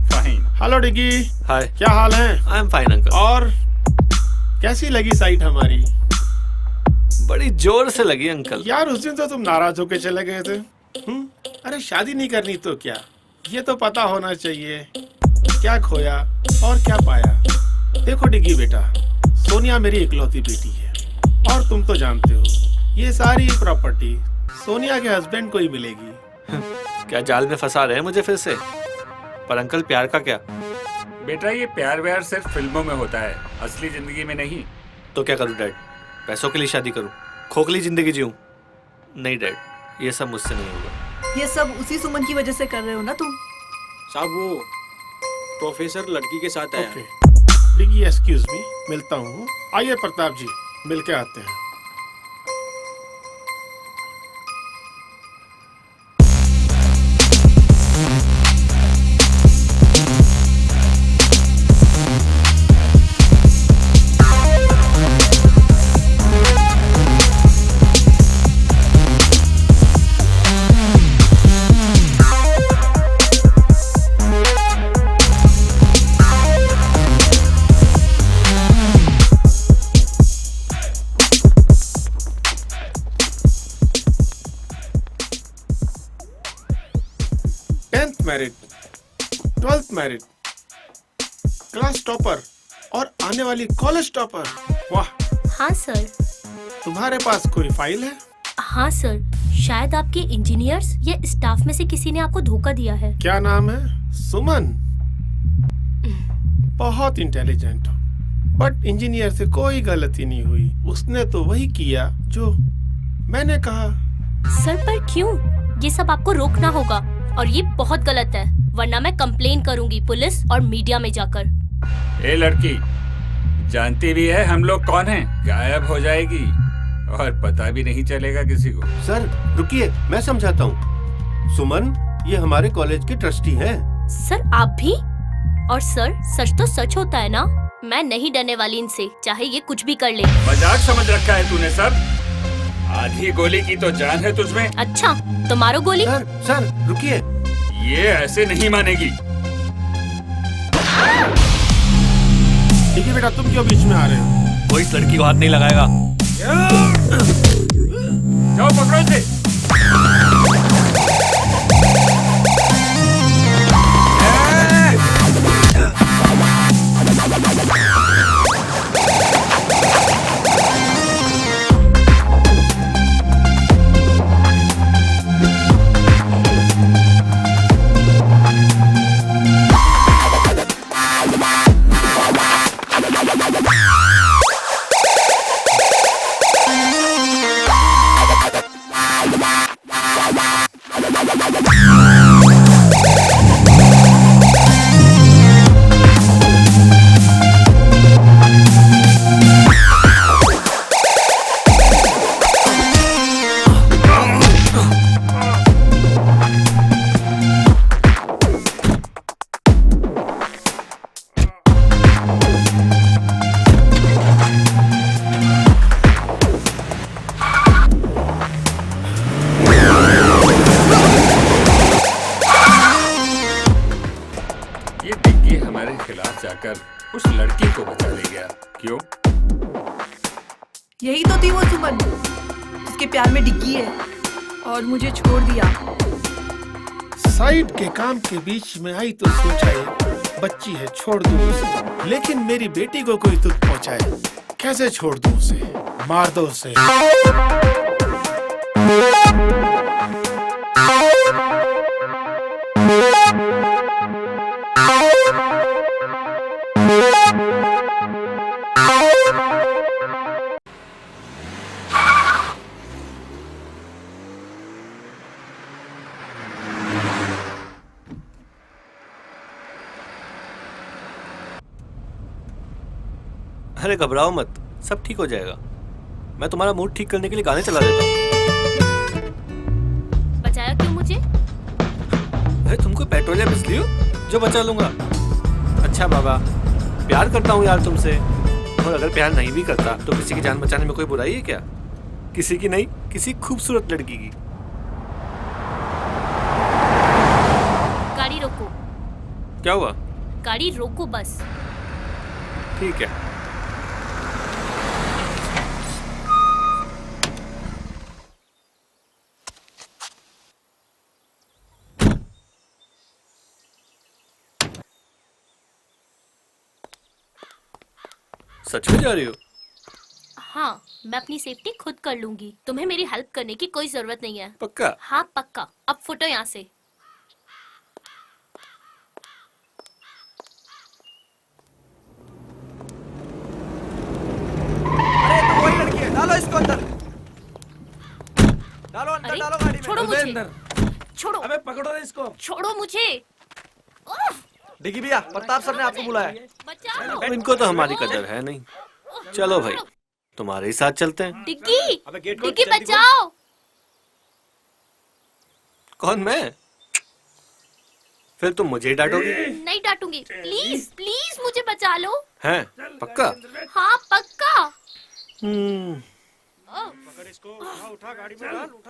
Fine. Hello डिगी। हाय। क्या हाल है? I am fine uncle. और कैसी लगी site हमारी? बड़ी जोर से लगी अंकल। यार उस दिन तो तुम नाराज होके चले गए थे। अरे शादी नहीं करनी तो क्या, ये तो पता होना चाहिए क्या खोया और क्या पाया। देखो डिगी बेटा, सोनिया मेरी इकलौती बेटी है और तुम तो जानते हो ये सारी प्रॉपर्टी सोनिया के हस्बैंड को ही मिलेगी। क्या जाल में फंसा रहे हैं मुझे फिर से? पर अंकल प्यार का क्या? बेटा ये प्यार व्यार सिर्फ फिल्मों में होता है, असली जिंदगी में नहीं। तो क्या करूं डैड? पैसों के लिए शादी करूं? खोखली जिंदगी जीऊं? नहीं डैड, ये सब मुझसे नहीं होगा। ये सब उसी सुमन की वजह से कर रहे हो ना तुम? साहब वो प्रोफेसर लड़की के साथ आया। डिगी एक्सक्यूज मी, मिलता हूँ। आइए प्रताप जी, मिल के आते हैं। Married, 12th married, class topper और आने वाली कॉलेज टॉपर। वाह। हाँ सर। तुम्हारे पास कोई फाइल है? हाँ सर, शायद आपके इंजीनियर्स या स्टाफ में से किसी ने आपको धोखा दिया है। क्या नाम है? सुमन। बहुत इंटेलिजेंट हो, बट इंजीनियर से कोई गलती नहीं हुई। उसने तो वही किया जो मैंने कहा। सर पर क्यों? ये सब आपको रोकना होगा और ये बहुत गलत है, वरना मैं कंप्लेन करूंगी पुलिस और मीडिया में जाकर। ए लड़की, जानती भी है हम लोग कौन हैं? गायब हो जाएगी और पता भी नहीं चलेगा किसी को। सर रुकिए, मैं समझाता हूँ। सुमन ये हमारे कॉलेज के ट्रस्टी हैं। सर आप भी? और सर सच तो सच होता है ना, मैं नहीं डरने वाली इनसे, चाहे ये कुछ भी कर ले। मजाक समझ रखा है तूने सर? आधी गोली की तो जान है तुझमें। अच्छा तो मारो गोली। सर रुकिए, ये ऐसे नहीं मानेगी। डिग्गी बेटा तुम क्यों बीच में आ रहे हो? कोई इस लड़की को हाथ नहीं लगाएगा। जाओ पकड़ो इसे। उस लड़की को बचा ले गया। क्यों? यही तो थी वो सुमन जिसके प्यार में डिग्गी है और मुझे छोड़ दिया। साइड के काम के बीच में आई तो सोचा ये बच्ची है छोड़ दूं उसे, लेकिन मेरी बेटी को कोई दुख पहुंचाए कैसे छोड़ दूं उसे? मार दो उसे। अरे घबराओ मत, सब ठीक हो जाएगा। मैं तुम्हारा मूड ठीक करने के लिए गाने चला देता हूँ। बचाया क्यों मुझे? अरे तुम कोई पेट्रोल या बिजली हो जो बचा लूंगा? अच्छा बाबा, प्यार करता हूँ यार तुमसे, और अगर प्यार नहीं भी करता तो किसी की जान बचाने में कोई बुराई है क्या? किसी की नहीं, किसी खूबसूरत लड़की की। गाड़ी रोको। क्या हुआ? गाड़ी रोको बस। ठीक है। सच में जा रही हो? हाँ, मैं अपनी सेफ्टी खुद कर लूंगी। तुम्हें मेरी हेल्प करने की कोई जरूरत नहीं है। पक्का? हाँ पक्का। अब फुटो यहाँ से। अरे तो वही लड़की है, डालो इसको अंदर। डालो अंदर, अरे, डालो गाड़ी में। छोड़ो मुझे। छोड़ो। अबे पकड़ो ना इसको। छोड़ो मुझे। उफ, डिग्गी भैया, प्रताप सर ने आपको बुलाया। बचाओ। अब इनको तो हमारी कदर है नहीं। चलो भाई, तुम्हारे ही साथ चलते हैं। डिग्गी, डिग्गी बचाओ। कौन, मैं? फिर तुम मुझे ही डांटोगी? नहीं डांटूंगी। प्लीज प्लीज मुझे बचा लो। हैं? पक्का? हाँ पक्का।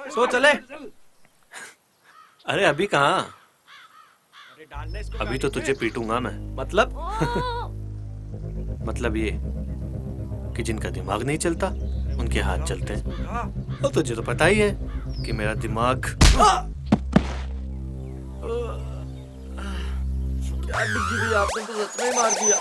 सो चले। अरे अभी कहाँ? अभी तो तुझे पीटूंगा मैं। मतलब? मतलब ये कि जिनका दिमाग नहीं चलता उनके हाथ चलते हैं। और तुझे तो पता ही है कि मेरा दिमाग। क्या डिग्गी भैया, आपने तो सच में ही मार दिया।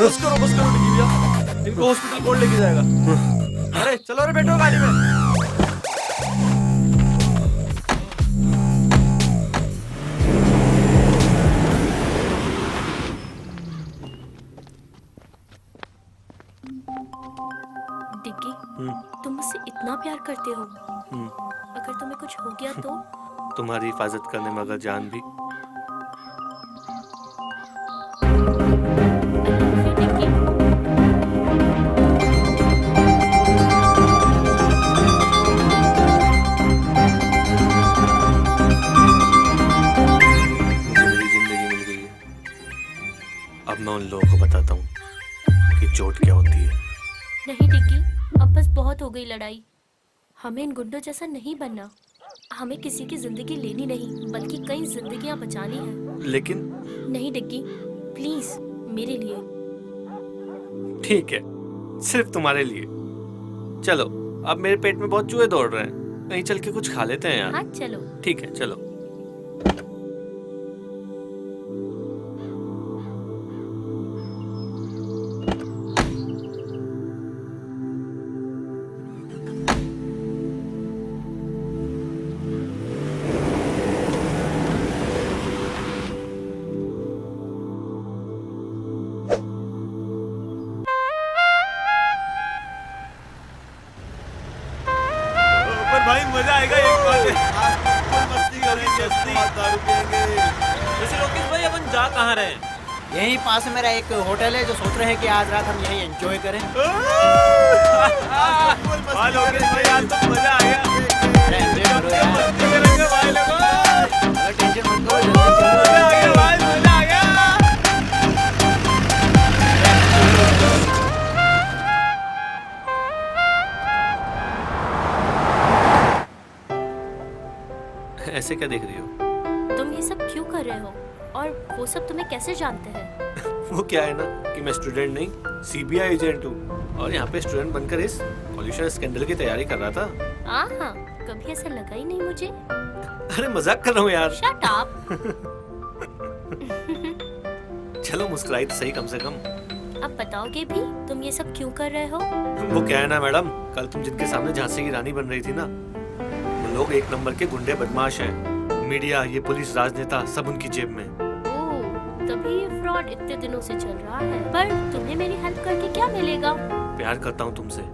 बस करो डिग्गी भैया, इनको हॉस्पिटल कौन लेके जाएगा? अरे चलो रे, बैठो गाड़ी में। डिग्गी, तुम मुझसे इतना प्यार करते हो, अगर तुम्हें कुछ हो गया तो? तुम्हारी हिफाजत करने में अगर जान भी। अब मैं उन लोगों को बताता हूँ कि चोट क्या होती है। नहीं डिग्गी, अब बस बहुत हो गई लड़ाई। हमें इन गुंडों जैसा नहीं बनना। हमें किसी की जिंदगी लेनी नहीं, बल्कि कई जिंदगियां बचानी है। लेकिन नहीं डिग्गी, प्लीज मेरे लिए। ठीक है, सिर्फ तुम्हारे लिए। चलो, अब मेरे पेट में बहुत चूहे दौड़ रहे हैं, कहीं चल के कुछ खा लेते हैं यार। हाँ चलो। ठीक है, चलो। भाई मजा आएगा एक बार मस्ती करेंगे, दारू पिएंगे। वैसे लोकेश भाई अपन जा कहाँ रहे हैं? यहीं पास मेरा एक होटल है जो सोच रहे हैं कि आज रात हम यहीं एंजॉय करें। लोकेश भाई आज तो मजा आ गया। टेंशन मत करो, जल्दी चलो। मजा आ गया भाई, मजा आ गया। ऐसे क्या देख रही हो? तुम ये सब क्यों कर रहे हो? और वो सब तुम्हें कैसे जानते हैं? वो क्या है ना कि मैं स्टूडेंट नहीं, सीबीआई एजेंट हूँ, और यहाँ पे स्टूडेंट बनकर इस पॉल्यूशन स्कैंडल की तैयारी कर रहा था। हाँ, कभी ऐसा लगा ही नहीं मुझे। अरे मजाक कर रहा हूँ यार। Shut up. चलो मुस्कुराई तो सही कम से कम। अब बताओगे भी तुम ये सब क्यों कर रहे हो? वो क्या है ना मैडम, कल तुम जिनके सामने झांसी की रानी बन रही थी ना, वो लोग एक नंबर के गुंडे बदमाश हैं। मीडिया, ये पुलिस, राजनेता सब उनकी जेब में। ओह, तभी ये फ्रॉड इतने दिनों से चल रहा है। पर तुम्हें मेरी हेल्प करके क्या मिलेगा? प्यार करता हूँ तुमसे।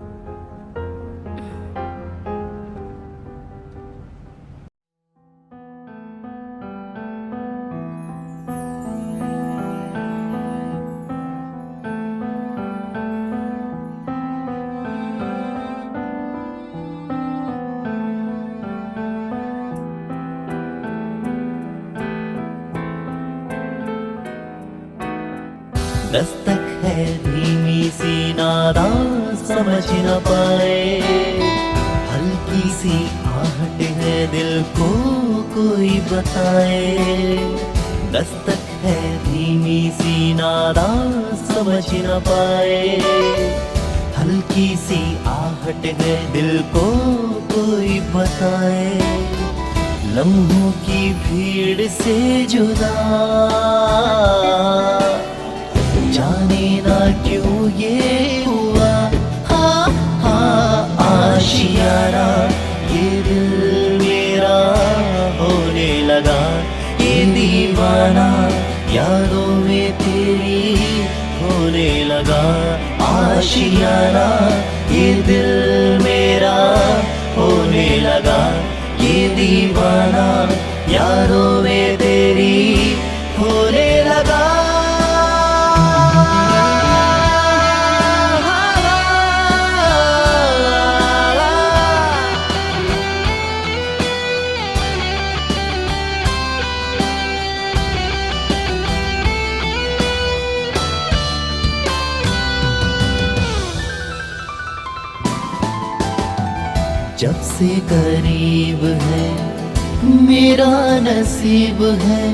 दस्तक है धीमी सी नादा समझ न पाए, हल्की सी आहट है दिल को कोई बताए। दस्तक है धीमी सी नादा समझ न पाए, हल्की सी आहट है दिल को कोई बताए। लम्हों की भीड़ से जुदा जाने ना क्यों ये हुआ। हाँ हाँ आशियाना ये दिल मेरा होने लगा, ये दीवाना यादों में तेरी होने लगा। आशियाना ये दिल मेरा होने लगा, ये दीवाना यादों में तेरी होने लगा। जब से करीब है मेरा नसीब है,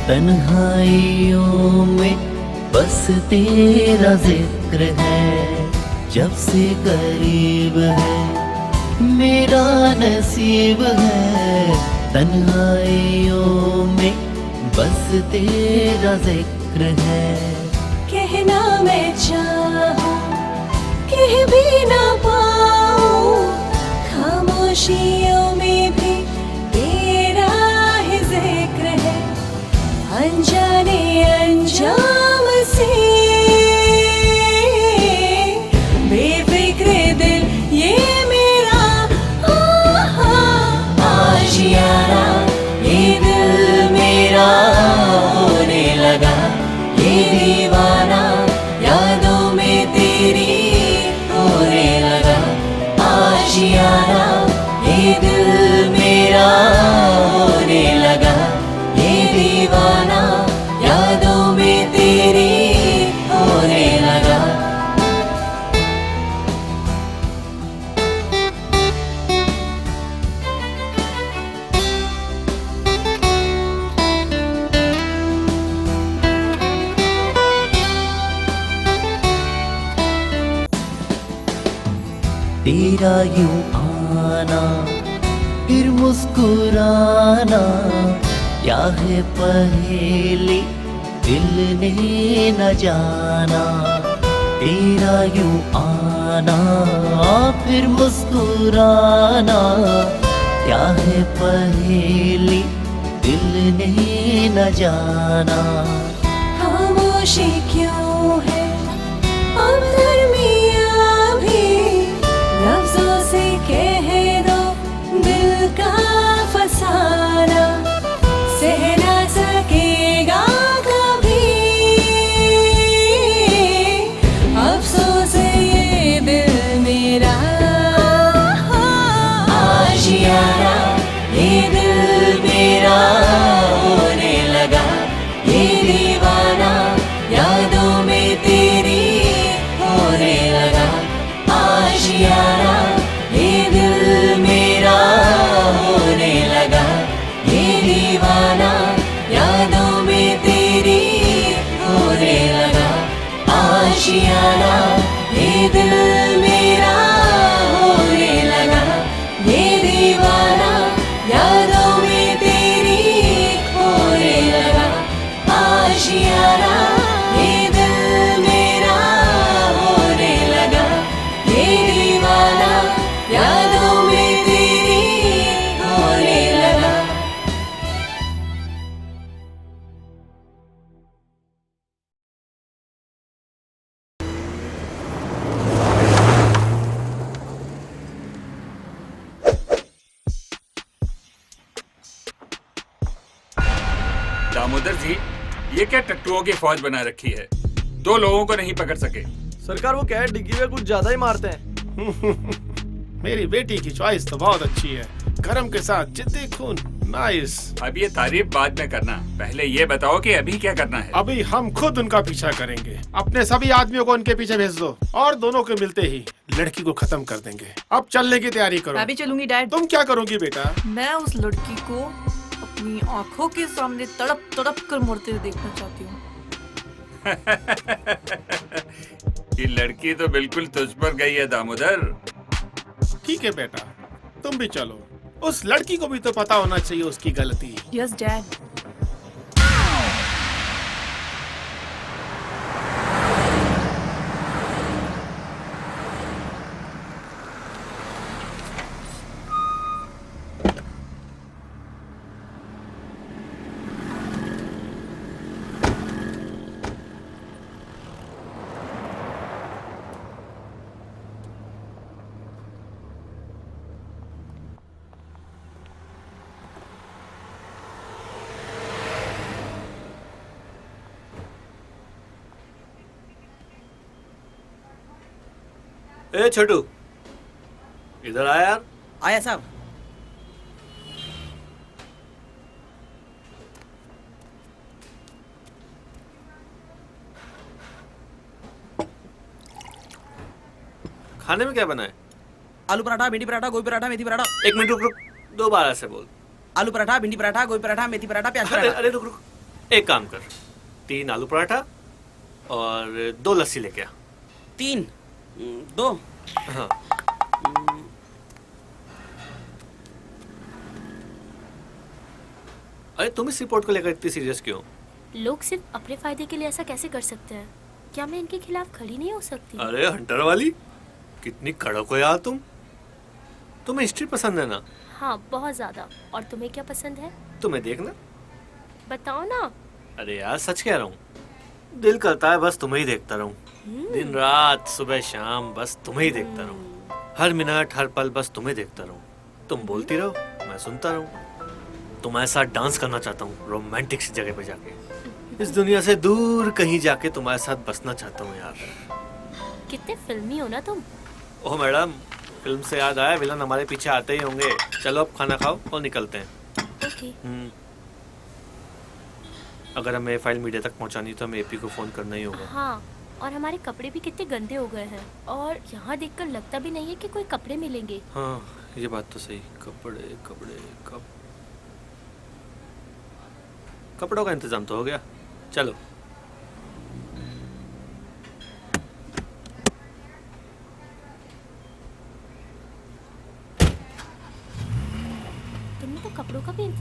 तन्हाइयों में बस तेरा जिक्र है। जब से करीब है मेरा नसीब है, तन्हाइयों में बस तेरा जिक्र है। कहना मैं चाहूं कह भी ना पाऊं, खामोशियों में भी तेरा ही जिक्र है। अनजाने अंजाम से बेफिक्र दिल तेरा यूं आना फिर मुस्कुराना, क्या है पहेली दिल ने न जाना। तेरा यूं आना फिर मुस्कुराना, क्या है पहेली दिल ने न जाना। खामोशी क्यों है अब दरमियाँ भी, लफ्जों से कह दो दिल का फसाना, सह ना सकेगा कभी अफसोस ये दिल मेरा। आशियाना ये दिल मेरा होने लगा, ये दीवाना यादों में तेरी होने लगा। आशियाना ये दिल मेरा होने लगा, ये दीवाना यादों में तेरी होने लगा। आशियाना ये दिल मेरा होने लगा, ये दीवाना यादों में तेरी होने लगा। आशियाना ये दिल मेरा होने लगा, ये दीवाना यादों में तेरी होने लगा। दामोदर जी, ये क्या टट्टुओं की फौज बना रखी है? 2 लोगों को नहीं पकड़ सके। सरकार वो क्या है, डिग्गी में कुछ ज्यादा ही मारते हैं। मेरी बेटी की चॉइस तो बहुत अच्छी है, गरम के साथ जिद्दी खून, नाइस। अब ये तारीफ बाद में करना, पहले ये बताओ कि अभी क्या करना है? अभी हम खुद उनका पीछा करेंगे। अपने सभी आदमियों को उनके पीछे भेज दो और दोनों के मिलते ही लड़की को खत्म कर देंगे। अब चलने की तैयारी करो। मैं भी चलूंगी डैड। तुम क्या करोगी बेटा? मैं उस लड़की को अपनी आंखों के सामने तड़प तड़प कर मरते हुए देखना चाहती हूँ। ये लड़की तो बिल्कुल तुझ पर गई है दामोदर। ठीक है बेटा, तुम भी चलो। उस लड़की को भी तो पता होना चाहिए उसकी गलती। Yes dad. ए छोटू, इधर आया यार। आया साहब। खाने में क्या बना है? आलू पराठा, भिंडी पराठा, गोभी पराठा, मेथी पराठा। 1 मिनट रुक रुक, दोबारा से बोल। आलू पराठा, भिंडी पराठा, गोभी पराठा, मेथी पराठा, प्याज अरे पराठा। अरे रुक रुक, एक काम कर, 3 आलू पराठा और 2 लस्सी लेके आ। 3 2। हाँ। अरे तुम इस रिपोर्ट को लेकर इतनी सीरियस क्यों? लोग सिर्फ अपने फायदे के लिए ऐसा कैसे कर सकते हैं? क्या मैं इनके खिलाफ खड़ी नहीं हो सकती? अरे हंटर वाली, कितनी कड़क हो यार तुम। तुम्हें हिस्ट्री पसंद है ना? हाँ, बहुत ज्यादा। और तुम्हें क्या पसंद है? तुम्हें देखना। बताओ ना। अरे यार सच कह रहा हूँ, दिल करता है बस तुम्हें ही देखता रहूं। दिन रात सुबह शाम बस तुम्हें ही देखता रहूं। हर मिनट हर पल बस तुम्हें देखता रहूं। तुम बोलती रहो, मैं सुनता रहूं। तुम्हारे साथ डांस करना चाहता हूँ रोमांटिक सी जगह पे जाके। इस दुनिया से दूर कहीं जाके तुम्हारे साथ बसना चाहता हूँ यार। कितने फिल्मी हो ना तुम। ओह मैडम, फिल्म से याद आया, विलन हमारे पीछे आते ही होंगे। चलो अब खाना खाओ और निकलते हैं। ओके। अगर हमें फाइल मीडिया तक पहुंचानी तो हमें एपी को फोन करना ही होगा। हाँ, और हमारे कपड़े भी कितने गंदे हो गए हैं और यहाँ देखकर लगता भी नहीं है कि कोई कपड़े मिलेंगे। हाँ ये बात तो सही। कपड़े कपड़े कपड़ों का इंतजाम तो हो गया। चलो।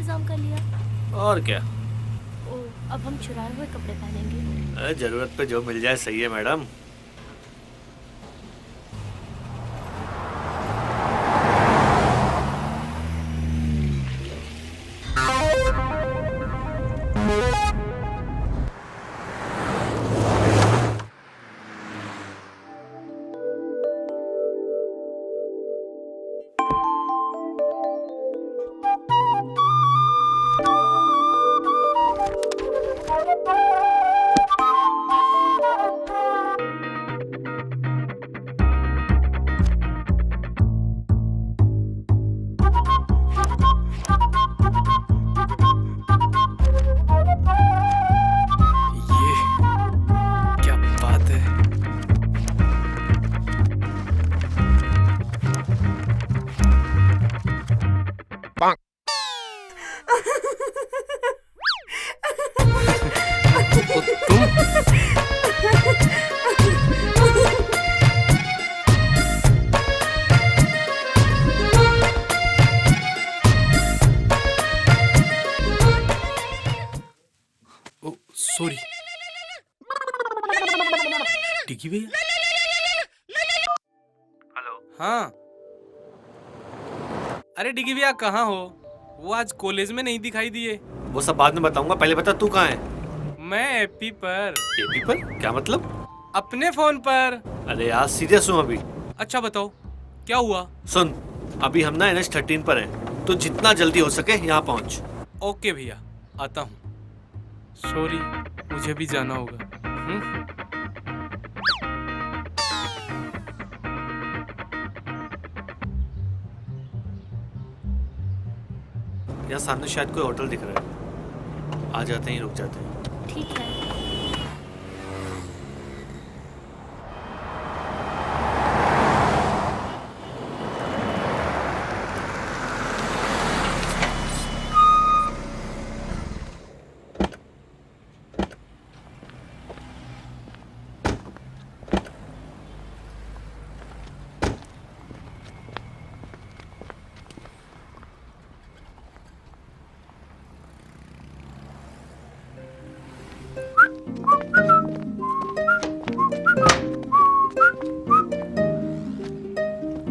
इंतजाम कर लिया। और क्या, ओ, अब हम चुराए हुए कपड़े पहनेंगे। अरे जरूरत पे जो मिल जाए सही है मैडम। क्या बात है। सॉरी डिग्गी भैया। हेलो। हाँ, अरे डिग्गी भैया कहाँ हो? वो आज कॉलेज में नहीं दिखाई दिए। वो सब बाद में बताऊंगा, पहले बता तू कहाँ है? मैं एपी पर। एपी पर? क्या मतलब? अपने फोन पर। अरे यार सीरियस हूँ अभी। अच्छा बताओ क्या हुआ? सुन, अभी हम ना NH13 पर हैं, तो जितना जल्दी हो सके यहाँ पहुँच। ओके भैया, आता हूँ। सॉरी, मुझे भी जाना होगा। यहाँ सामने शायद कोई होटल दिख रहा है, आ जाते ही रुक जाते हैं। ठीक है।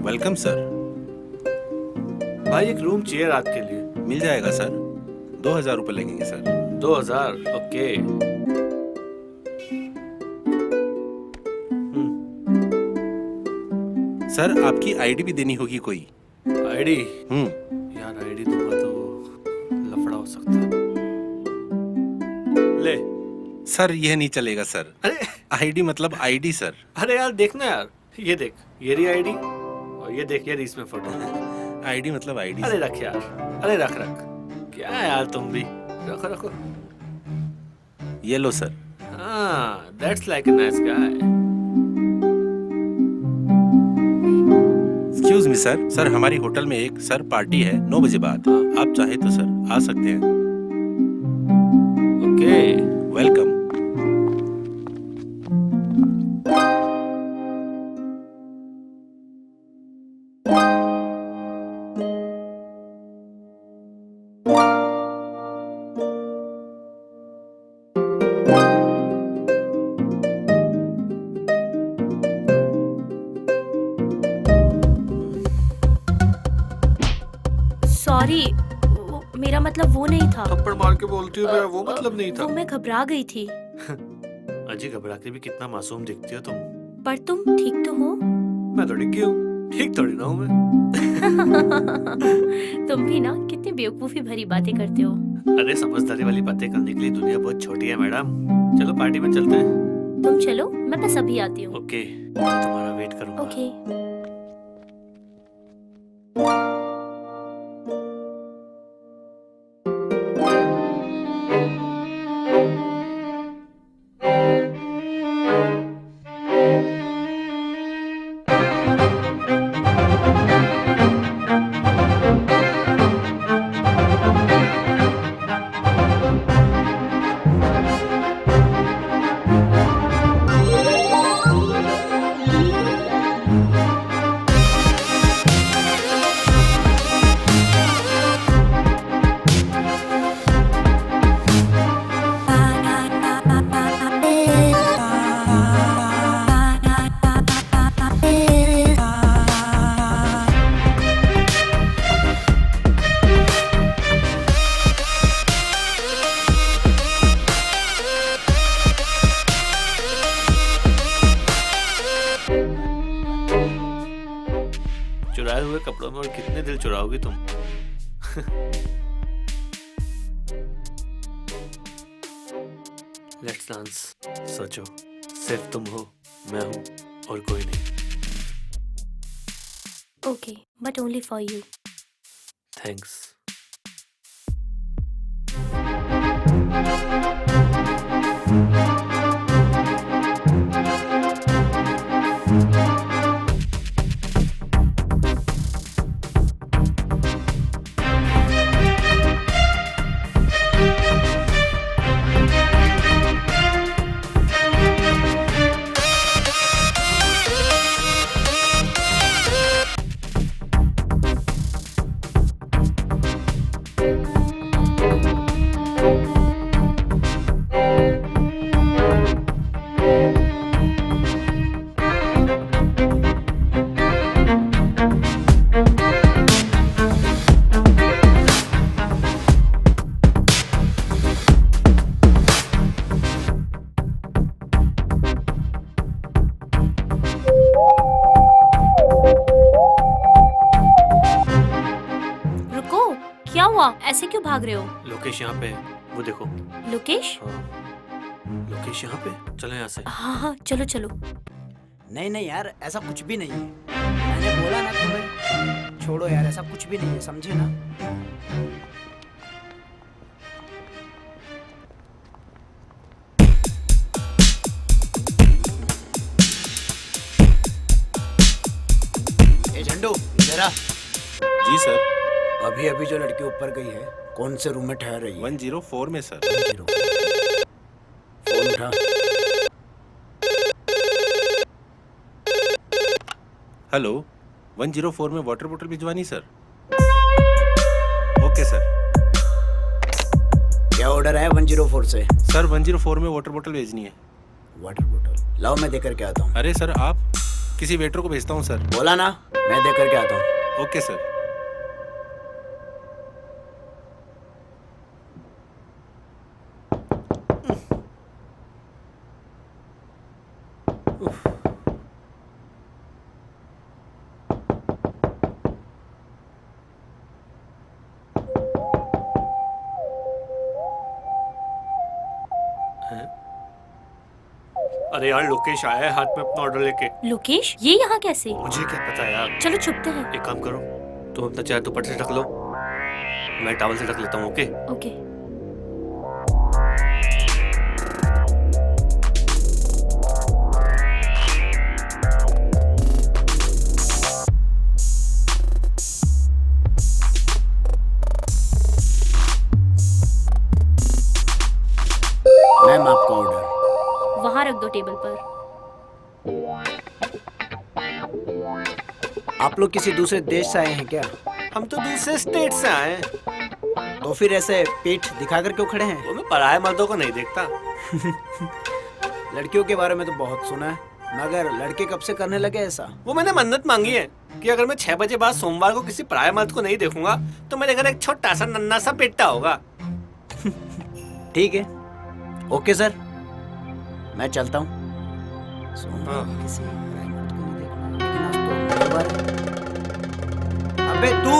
Welcome sir. भाई एक रूम चाहिए रात के लिए। मिल जाएगा सर, 2000 रुपये लगेंगे सर। 2000? ओके। सर आपकी आईडी भी देनी होगी कोई। आईडी? यार आईडी दूंगा तो लफड़ा हो सकता है। ले। सर यह नहीं चलेगा सर। अरे आईडी मतलब आईडी सर। अरे यार देखना यार, ये देख, ये रही आईडी और ये देख, ये रही इसमें फोटो। आईडी मतलब आईडी। अरे रख यार, अरे रख रख। क्या है यार तुम भी, रखो रखो। ये लो सर। हाँ, that's like a nice guy. Excuse me sir, sir हमारी होटल में एक सर पार्टी है 9 बजे बाद। आप चाहे तो सर आ सकते हैं। Okay, welcome. सॉरी, मेरा मतलब वो नहीं था। थप्पड़ मार के बोलती हूँ मेरा वो मतलब नहीं था। वो मैं घबरा गई थी। अजी घबरा के भी कितना मासूम दिखती हो तुम। पर तुम ठीक तो हो? मैं तो डिग्गी हूँ, ठीक थोड़ी ना हूँ मैं। तुम भी ना कितनी बेवकूफी भरी बातें करते हो। अरे समझदारी वाली बातें करने के लिए दुनिया बहुत छोटी है मैडम। चलो पार्टी में चलते हैं। तुम चलो, मैं बस अभी आती हूँ। ओके, मैं तुम्हारा वेट करूँगा। ओके। चुराए हुए कपड़ों में और कितने दिल चुराओगी तुम? Let's dance. सोचो, सिर्फ तुम हो, मैं हूँ और कोई नहीं। Okay, but only for you. Thanks. रुको, क्या हुआ? ऐसे क्यों भाग रहे हो? लोकेश यहाँ पे है, वो देखो। लोकेश? लोकेश यहाँ पे, चलो यहाँ से। हाँ हाँ, चलो चलो। नहीं नहीं यार, ऐसा कुछ भी नहीं है। मैंने बोला ना तुम्हें, छोड़ो यार, ऐसा कुछ भी नहीं है, समझे ना? ए झंडू, इधर आ। जी सर। अभी अभी जो लड़की ऊपर गई है, कौन से रूम में ठहर रही है? 104 में सर। फोन उठा। हेलो, 104 में वाटर बोतल भिजवानी सर। Okay sir. क्या ऑर्डर है 104 से? सर 104 में वाटर बोतल भेजनी है। वाटर बोतल लाओ, मैं देकर के आता हूँ। अरे सर, आप किसी वेटर को भेजता हूँ सर। बोला ना, मैं देकर के आता हूँ। Okay sir. अरे यार, लोकेश आया है हाथ में अपना ऑर्डर लेके। लोकेश, ये यहाँ कैसे? मुझे क्या पता यार। चलो छुपते हैं। एक काम करो, तुम अपना चेहरा दुपट्टे से ढक लो, मैं टॉवल से ढक लेता हूँ। Okay okay. मैम, आपका ऑर्डर वहाँ रख दो टेबल पर। आप लोग किसी दूसरे देश से आए हैं क्या? हम तो दूसरे स्टेट से आए हैं। तो फिर ऐसे पीठ दिखाकर क्यों खड़े हैं? वो मैं पराये मर्दों को नहीं देखता। लड़कियों के बारे में तो बहुत सुना है, मगर लड़के कब से करने लगे ऐसा? वो मैंने मन्नत मांगी है कि अगर मैं 6 बजे बाद सोमवार को किसी पराये मर्द को नहीं देखूंगा तो मेरे घर एक छोटा सा नन्हा सा बेटा होगा। ठीक है, ओके सर, मैं चलता हूँ। किसी पराये मर्द को नहीं देखना, लेकिन आज तो मंगलवार है। अबे तू!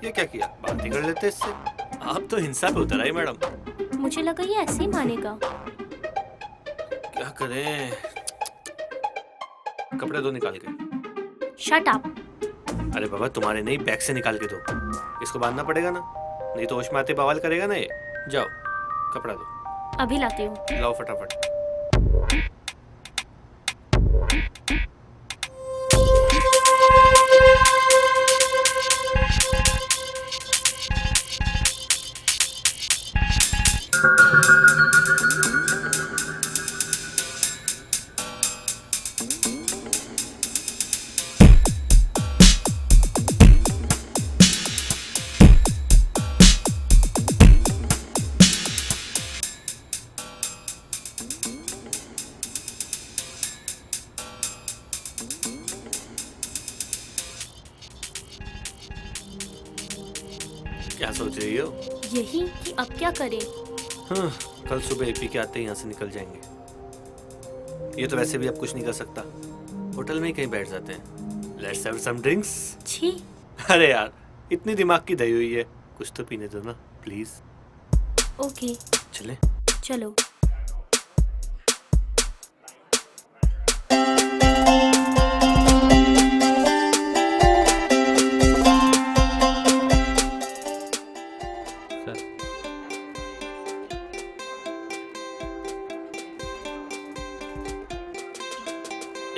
ये क्या किया? बात ही कर लेते इससे। आप तो हिंसा पे उतर आई मैडम। मुझे लगा ये ऐसे ही मानेगा। क्या करें? कपड़े दो निकाल के। Shut up. अरे बाबा, तुम्हारे नहीं, बैग से निकाल के दो। इसको बांधना पड़ेगा ना, नहीं तो होश में आते बवाल करेगा ना ये। जाओ, कपड़ा दो। अभी लाती हूँ। लाओ फटाफट। क्या सोच रही हो? यही कि अब क्या करें? हाँ, कल सुबह एपी के आते ही यहाँ से निकल जाएंगे। ये तो वैसे भी अब कुछ नहीं कर सकता, होटल में ही कहीं बैठ जाते हैं। Let's have some drinks. छी। अरे यार, इतनी दिमाग की दही हुई है, कुछ तो पीने दो ना प्लीज। ओके चले। चलो।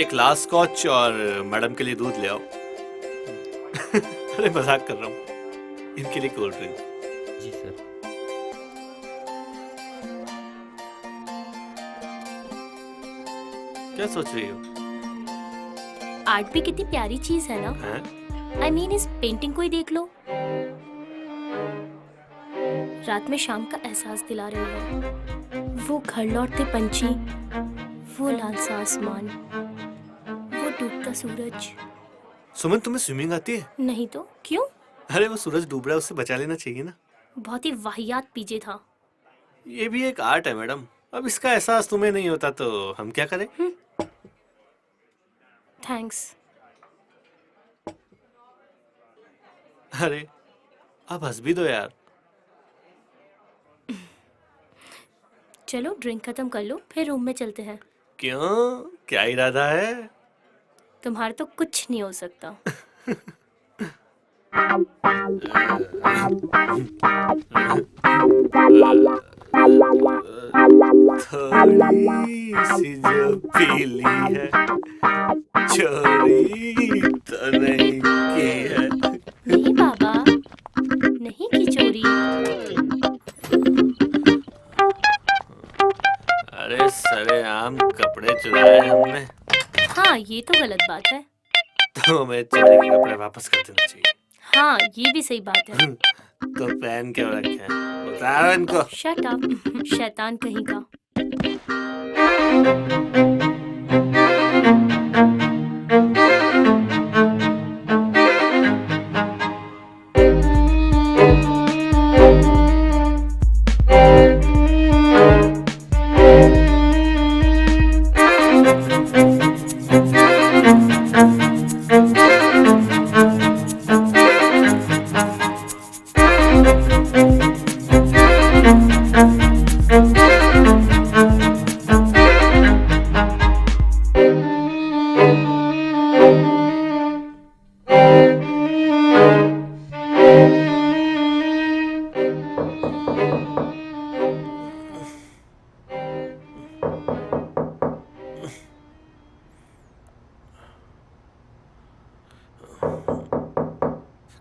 एक लास्ट स्कॉच और मैडम के लिए दूध ले आओ। अरे मजाक कर रहा हूँ, इनके लिए कोल्ड ड्रिंक। जी सर। क्या सोच रही हो? आर्ट भी कितनी प्यारी चीज है ना। आई मीन इस पेंटिंग को ही देख लो, रात में शाम का एहसास दिला रही है। वो घर लौटते पंछी, वो लाल सा आसमान, वो डूबता सूरज। सुमन, तुम्हें स्विमिंग आती है? नहीं तो क्यों? अरे वो सूरज डूब रहा है, उससे बचा लेना चाहिए ना। बहुत ही वाहियात पीजे था। ये भी एक आर्ट है मैडम, अब इसका एहसास तुम्हें नहीं होता तो हम क्या करें? थैंक्स। अरे अब हंस भी दो यार। चलो ड्रिंक खत्म कर लो, फिर रूम में चलते हैं। क्यों, क्या इरादा है? तुम्हारा तो कुछ नहीं हो सकता। थोड़ी सी जो पीली है, चोरी तो नहीं की है। नहीं बाबा, नहीं की चोरी। अरे सरेआम कपड़े चुराए हमने। हाँ ये तो गलत बात है। तो हमें चोरी के कपड़े वापस कर देना चाहिए। हाँ ये भी सही बात है। तो पहन क्यों रखे हैं? उतारो इनको। शट अप, शैतान कहीं का।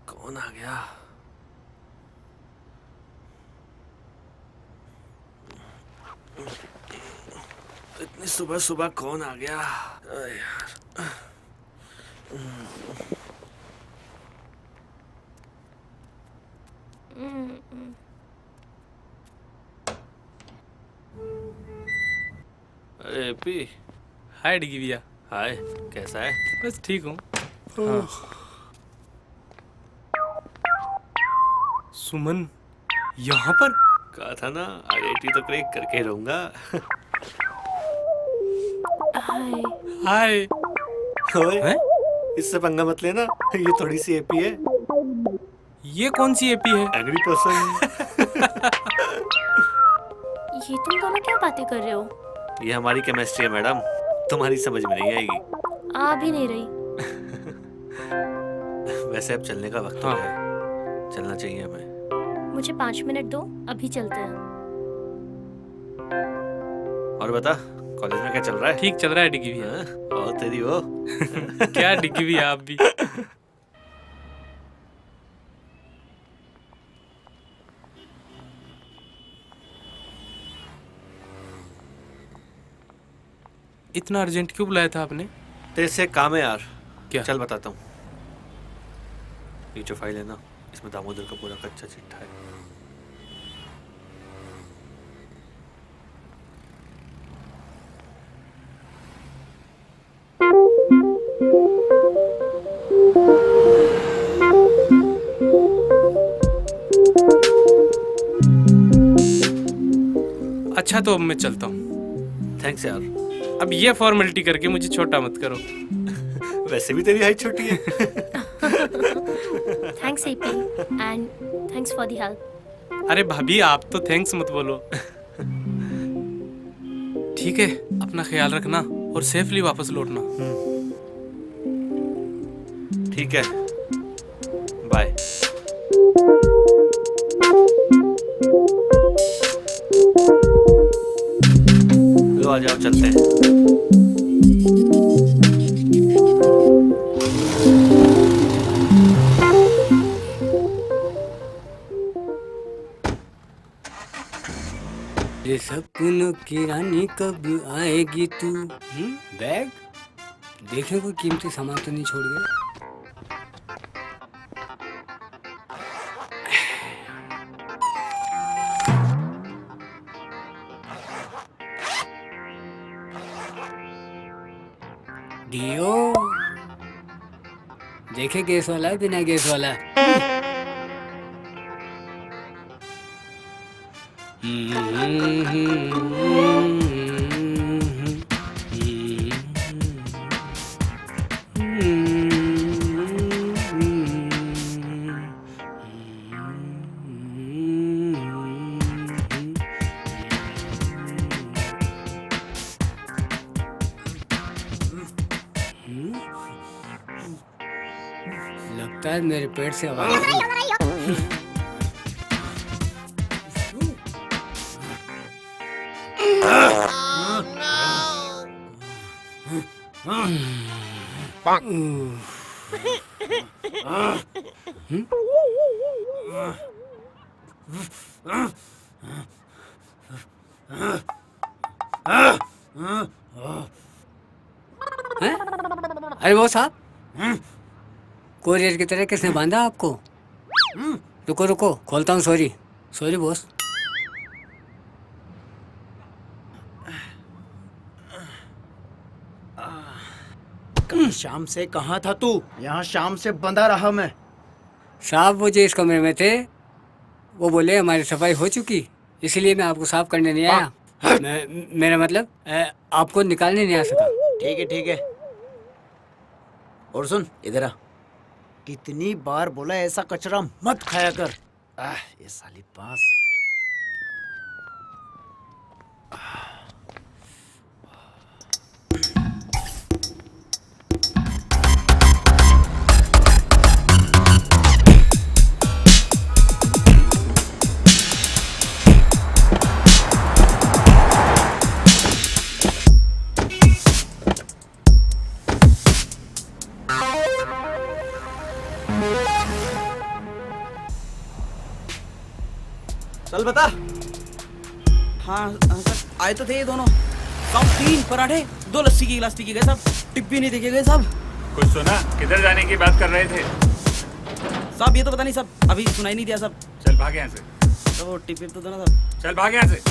कौन आ गया? इतनी सुबह सुबह कौन आ गया? अरे यार। अरे पी। हाय डिगी भैया। हाय, कैसा है? बस ठीक हूँ। हाँ। सुमन यहाँ पर? कहा था ना, IIT तो क्रैक करके ही रहूंगा। हाय। हाय। ओए, इससे पंगा मत लेना, ये थोड़ी सी एपी है। ये कौन सी एपी है? Angry person. ये तुम दोनों क्या बातें कर रहे हो? ये हमारी केमिस्ट्री है मैडम, तुम्हारी समझ में नहीं आएगी। आ भी नहीं रही। वैसे अब चलने का वक्त हो गया है, चलना चाहिए हमें। मुझे 5 मिनट दो, अभी चलते हैं। और बता, कॉलेज में क्या चल रहा है? ठीक चल रहा है डिगी भैया। और तेरी वो क्या डिगी भैया आप भी। इतना अर्जेंट क्यों बुलाया था आपने? तेरे से काम है यार। क्या? चल बताता हूँ। ये जो फाइल है ना, इसमें दामोदर का पूरा कच्चा चिट्ठा है। अच्छा तो अब मैं चलता हूँ। थैंक्स यार। अब ये फॉर्मेलिटी करके मुझे छोटा मत करो। वैसे भी तेरी हाइट छोटी है। Thanks AP and thanks for the help. अरे भाभी आप तो थैंक्स मत बोलो। ठीक है, अपना ख्याल रखना और सेफली वापस लौटना। ठीक है, बाय। लो आ जाओ, चलते हैं। ये सपनों की रानी कब आएगी तू? बैग देखे कोई कीमती सामान तो नहीं छोड़ गया। डियो देखे गैस वाला है बिना गैस वाला। लगता है मेरे पेट से आवाज आ रही है। अरे वो साहब, कोरियर की तरह किसने बांधा आपको? रुको रुको, खोलता हूँ। Sorry sorry boss. कल शाम से कहाँ था तू? यहाँ शाम से बंधा रहा मैं। साहब वो जो इस कमरे में थे वो बोले हमारी सफाई हो चुकी, इसलिए मैं आपको साफ करने नहीं आया। मेरा मतलब आपको निकालने नहीं आ सका। ठीक है ठीक है। और सुन इधर आ, कितनी बार बोला ऐसा कचरा मत खाया कर। ये साली पास। चल बता। हाँ सर आए तो थे ये दोनों। सब 3 पराठे 2 लस्सी की गिलास पी के गए साहब। टिप भी नहीं देखे गए साहब। कुछ सुना? किधर जाने की बात कर रहे थे? साहब ये तो पता नहीं साहब, अभी सुनाई नहीं दिया साहब। चल भाग यहाँ से। तो टिप तो दो ना साहब। चल भाग यहाँ से।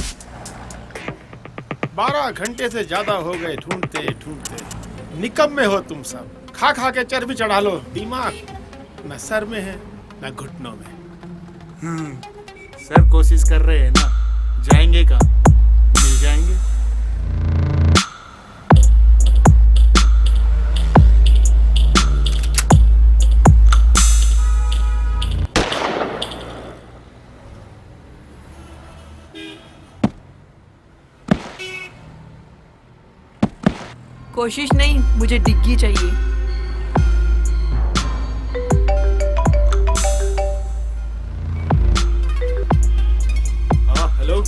12 घंटे से ज्यादा हो गए ढूंढते ढूंढते। निकम्मे हो तुम सब। खा खा के चर्बी चढ़ा लो। दिमाग न सर में है न घुटनों में। सर कोशिश कर रहे हैं ना, जाएंगे कहाँ? मिल जाएंगे। कोशिश नहीं, मुझे डिग्गी चाहिए। हेलो,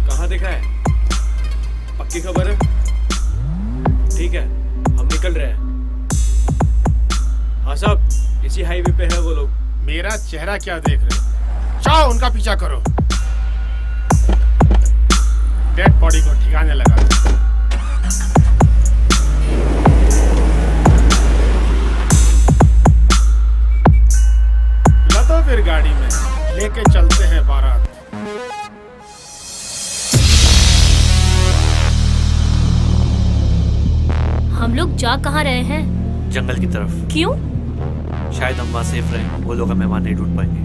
कहाँ देखा है? पक्की खबर है? ठीक है, हम निकल रहे हैं। हाँ साहब, इसी हाईवे पे है वो लोग। मेरा चेहरा क्या देख रहे हो? जाओ उनका पीछा करो। डेड बॉडी को ठिकाने लगा दो। लदो फिर गाड़ी में, लेके चलते हैं बारात। हम लोग जा कहाँ रहे हैं? जंगल की तरफ। क्यों? शायद हम वहाँ सेफ रहें, वो लोग हमें वहाँ नहीं ढूंढ पाएंगे।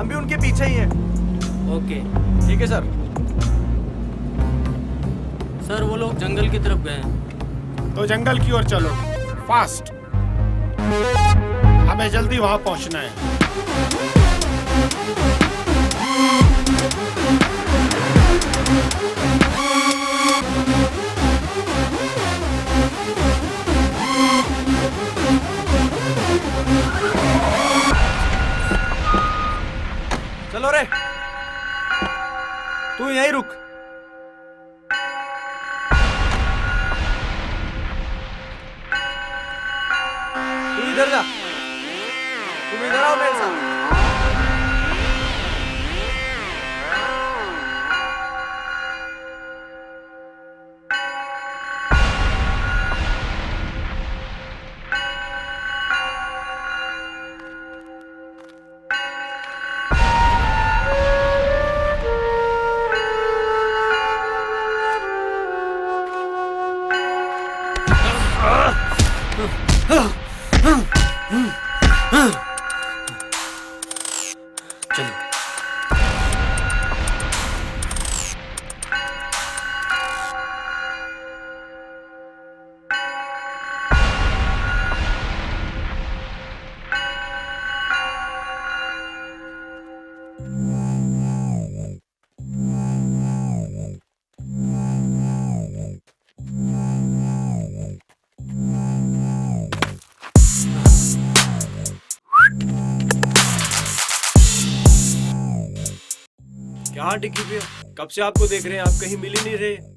हम भी उनके पीछे ही हैं। ओके ठीक है सर। सर वो लोग जंगल की तरफ गए हैं। तो जंगल की ओर चलो, फास्ट। हमें जल्दी वहां पहुंचना है। चलो रे, तू यहीं रुक। तू इधर जा, तुम इधर आओ मेरे साथ। क्या डिग्गी पे हो? कब से आपको देख रहे हैं, आप कहीं मिल ही नहीं रहे।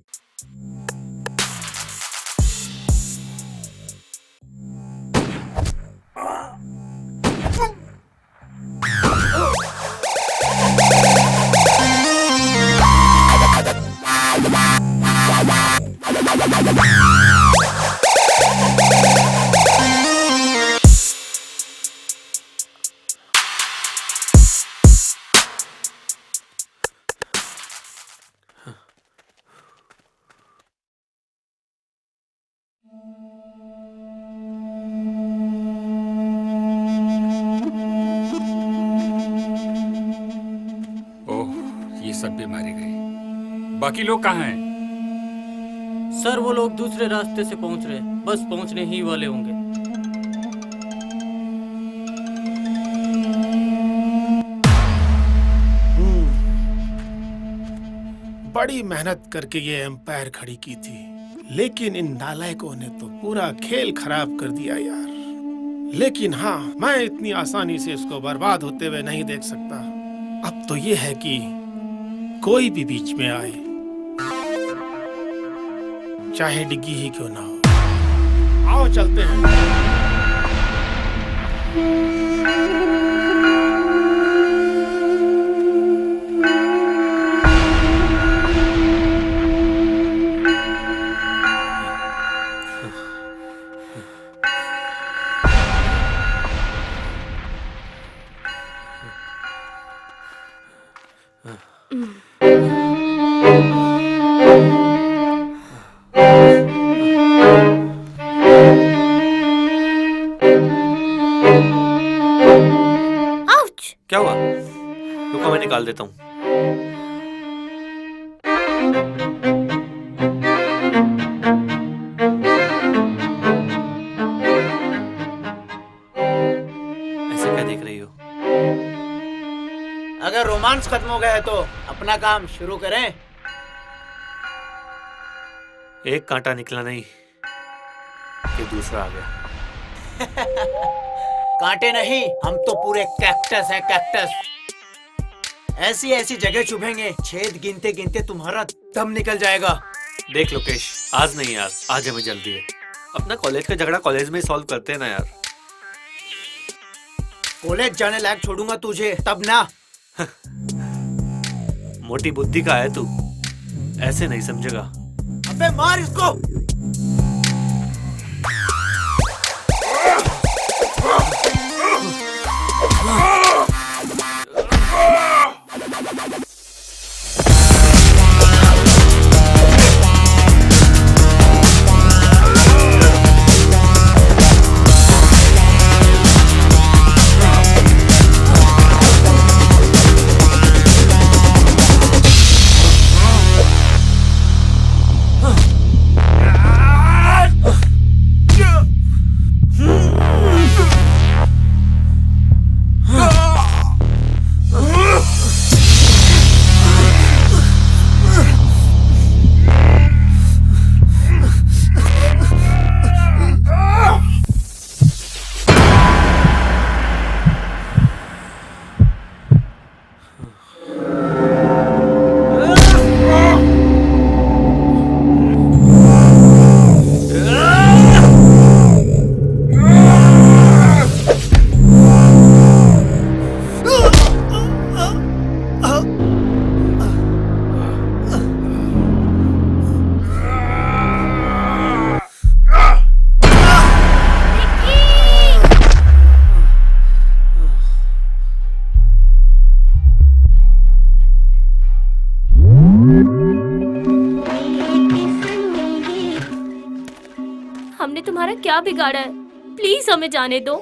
सब भी मारे गए। बाकी लोग कहाँ हैं? सर वो लोग दूसरे रास्ते से पहुंच रहे, बस पहुंचने ही वाले होंगे। बड़ी मेहनत करके ये एम्पायर खड़ी की थी, लेकिन इन नालायकों ने तो पूरा खेल खराब कर दिया यार। लेकिन हाँ, मैं इतनी आसानी से इसको बर्बाद होते हुए नहीं देख सकता। अब तो ये है कि कोई भी बीच में आए, चाहे डिग्गी ही क्यों ना हो। आओ चलते हैं। क्या हुआ? रुको मैं निकाल देता हूँ। ऐसे क्या देख रही हो? अगर रोमांस खत्म हो गया है तो अपना काम शुरू करें। एक कांटा निकला नहीं कि दूसरा आ गया। कांटे नहीं, हम तो पूरे कैक्टस है, कैक्टस। ऐसी ऐसी जगह चुभेंगे, छेद गिनते गिनते तुम्हारा दम निकल जाएगा। देख लोकेश, आज नहीं यार, आज हमें जल्दी है। अपना कॉलेज का झगड़ा कॉलेज में ही सॉल्व करते हैं ना यार। कॉलेज जाने लायक छोड़ूंगा तुझे तब ना। मोटी बुद्धि का है तू, ऐसे नहीं समझेगा। अबे मार इसको। तुम्हारा क्या बिगाड़ा है? प्लीज हमें जाने दो।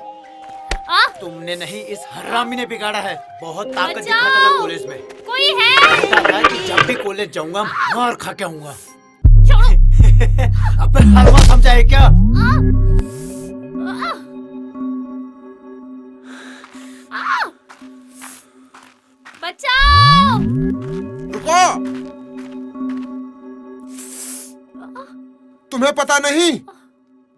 तुमने नहीं, इस हरामी ने बिगाड़ा है। बहुत ताकत बचाओ! दिखाता था कॉलेज में। कोई है? कहता था कि जब भी कॉलेज जाऊंगा मार खा के आऊंगा। अब हलवा समझा है क्या? बचाओ! रुको! तुम्हें पता नहीं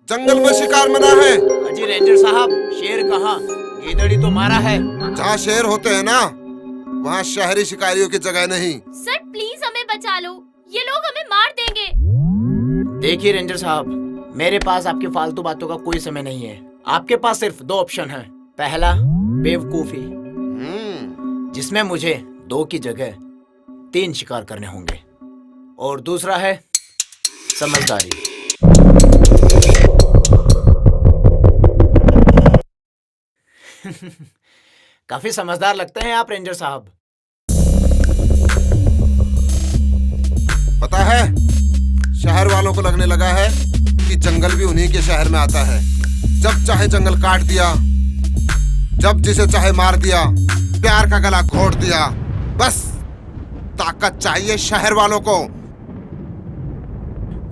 जंगल में शिकार मना है। अजी रेंजर साहब, शेर कहाँ? गीदड़ी तो मारा है। जहाँ शेर होते हैं ना, वहाँ शहरी शिकारियों की जगह नहीं। सर प्लीज हमें बचा लो, ये लोग हमें मार देंगे। देखिए रेंजर साहब, मेरे पास आपकी फालतू बातों का कोई समय नहीं है। आपके पास सिर्फ 2 ऑप्शन हैं। पहला बेवकूफी, जिसमें मुझे 2 की जगह 3 शिकार करने होंगे, और दूसरा है समझदारी। काफी समझदार लगते हैं आप रेंजर साहब। पता है, शहर वालों को लगने लगा है कि जंगल भी उन्हीं के शहर में आता है। जब चाहे जंगल काट दिया, जब जिसे चाहे मार दिया, प्यार का गला घोट दिया। बस ताकत चाहिए शहर वालों को।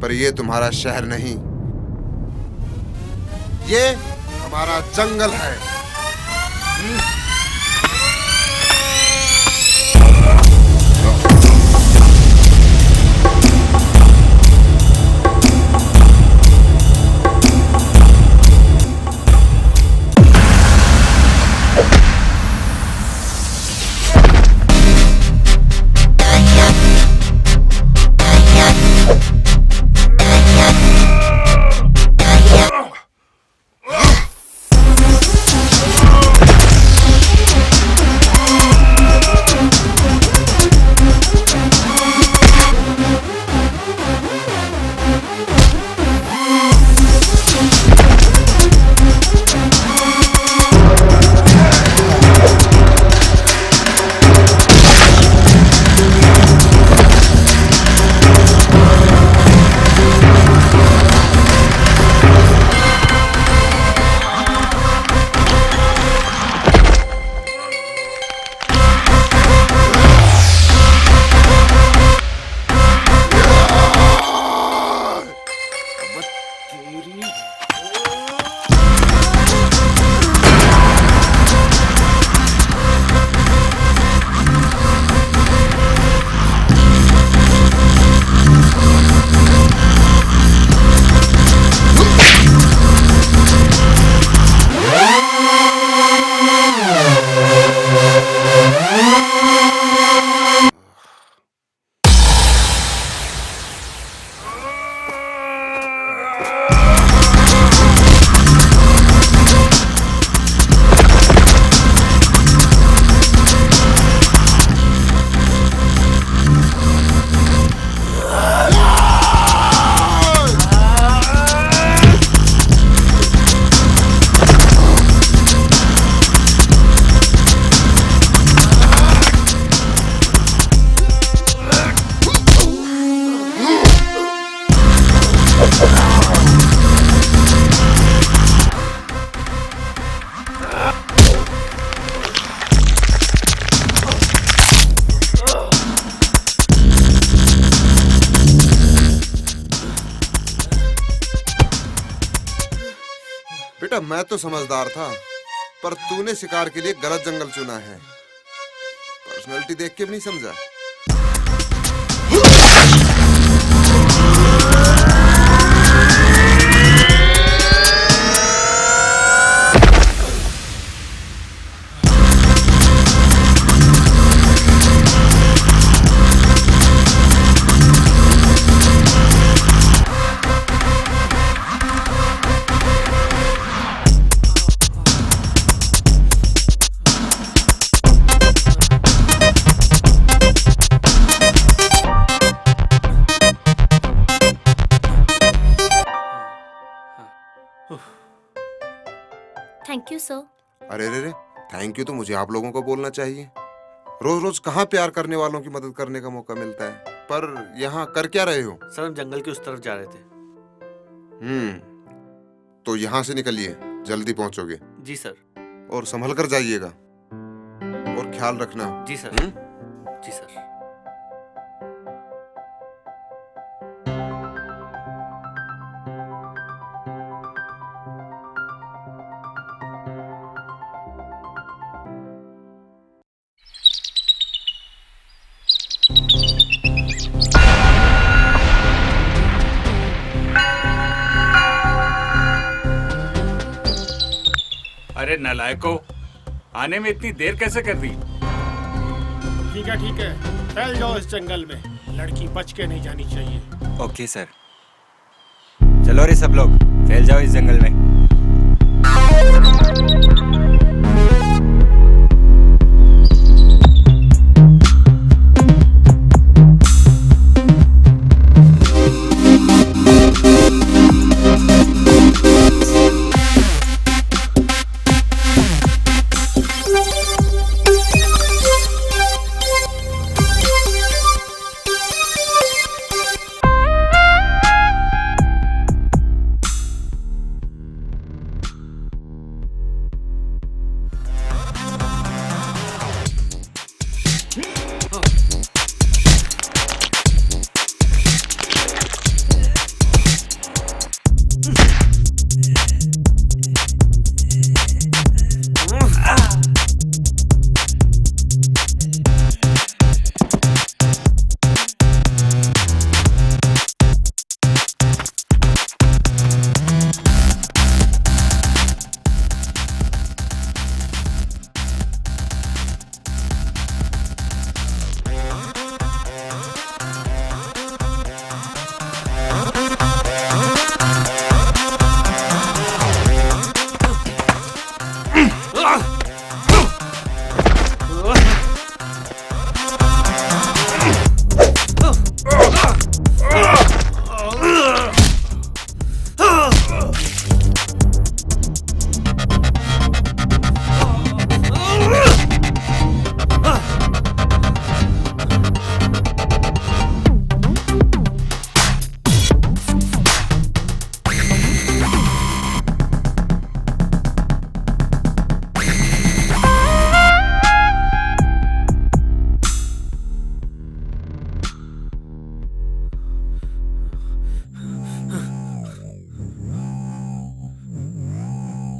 पर ये तुम्हारा शहर नहीं, ये हमारा जंगल है। बेटा मैं तो समझदार था, पर तूने शिकार के लिए गलत जंगल चुना है। पर्सनालिटी देख के भी नहीं समझा। Thank you sir. अरे रे रे, थैंक यू तो मुझे आप लोगों को बोलना चाहिए। रोज रोज कहाँ प्यार करने वालों की मदद करने का मौका मिलता है। पर यहाँ कर क्या रहे हो? सर हम जंगल के उस तरफ जा रहे थे। तो यहाँ से निकलिए, जल्दी पहुंचोगे। जी सर। और संभल कर जाइएगा और ख्याल रखना। जी सर। जी सर। अरे नालायको, आने में इतनी देर कैसे कर दी? ठीक है, फैल जाओ इस जंगल में, लड़की बच के नहीं जानी चाहिए। Okay sir. चलो रे सब लोग, फैल जाओ इस जंगल में।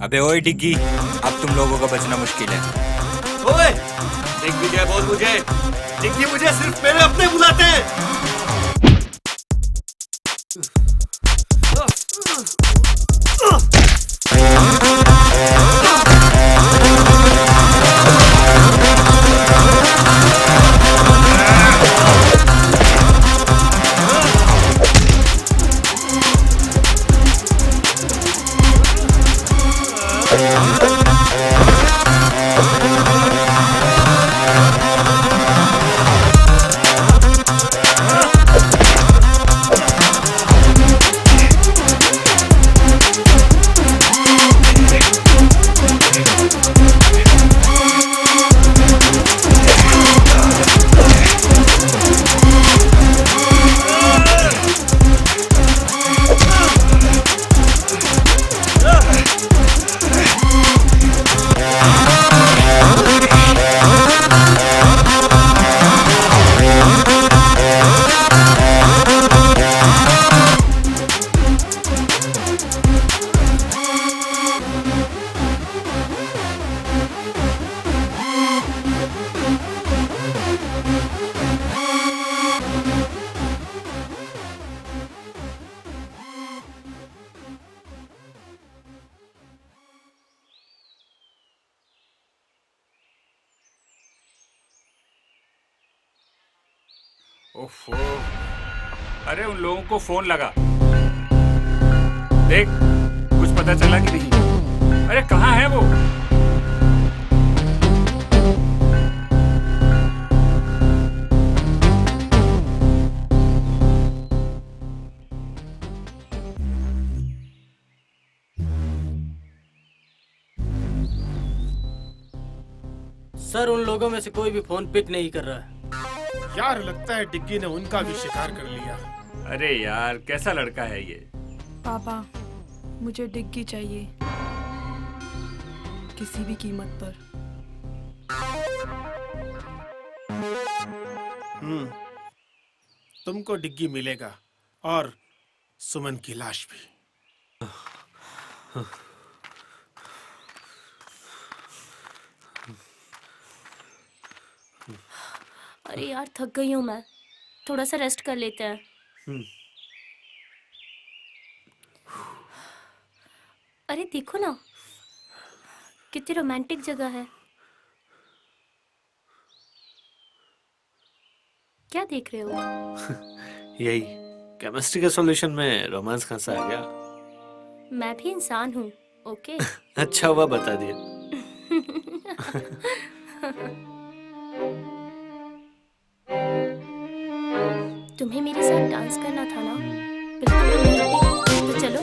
अबे ओए डिग्गी, अब तुम लोगों का बचना मुश्किल है। ओए, दिग्विजय बोल मुझे, डिग्गी मुझे सिर्फ मेरे अपने बुलाते हैं। ओफो, अरे उन लोगों को फोन लगा, देख कुछ पता चला कि नहीं? अरे कहाँ है वो? सर उन लोगों में से कोई भी फोन पिक नहीं कर रहा है। यार लगता है डिग्गी ने उनका भी शिकार कर लिया। अरे यार कैसा लड़का है ये? पापा मुझे डिग्गी चाहिए, किसी भी कीमत पर। तुमको डिग्गी मिलेगा और सुमन की लाश भी। अरे यार थक गई हूँ मैं, थोड़ा सा रेस्ट कर लेते हैं। अरे देखो ना, कितनी रोमांटिक जगह है। क्या देख रहे हो? यही केमिस्ट्री के सॉल्यूशन में रोमांस कहाँ से आ गया? मैं भी इंसान हूँ, ओके? अच्छा हुआ बता दिया। तुम्हें मेरे साथ डांस करना था ना? बिल्कुल, तो चलो।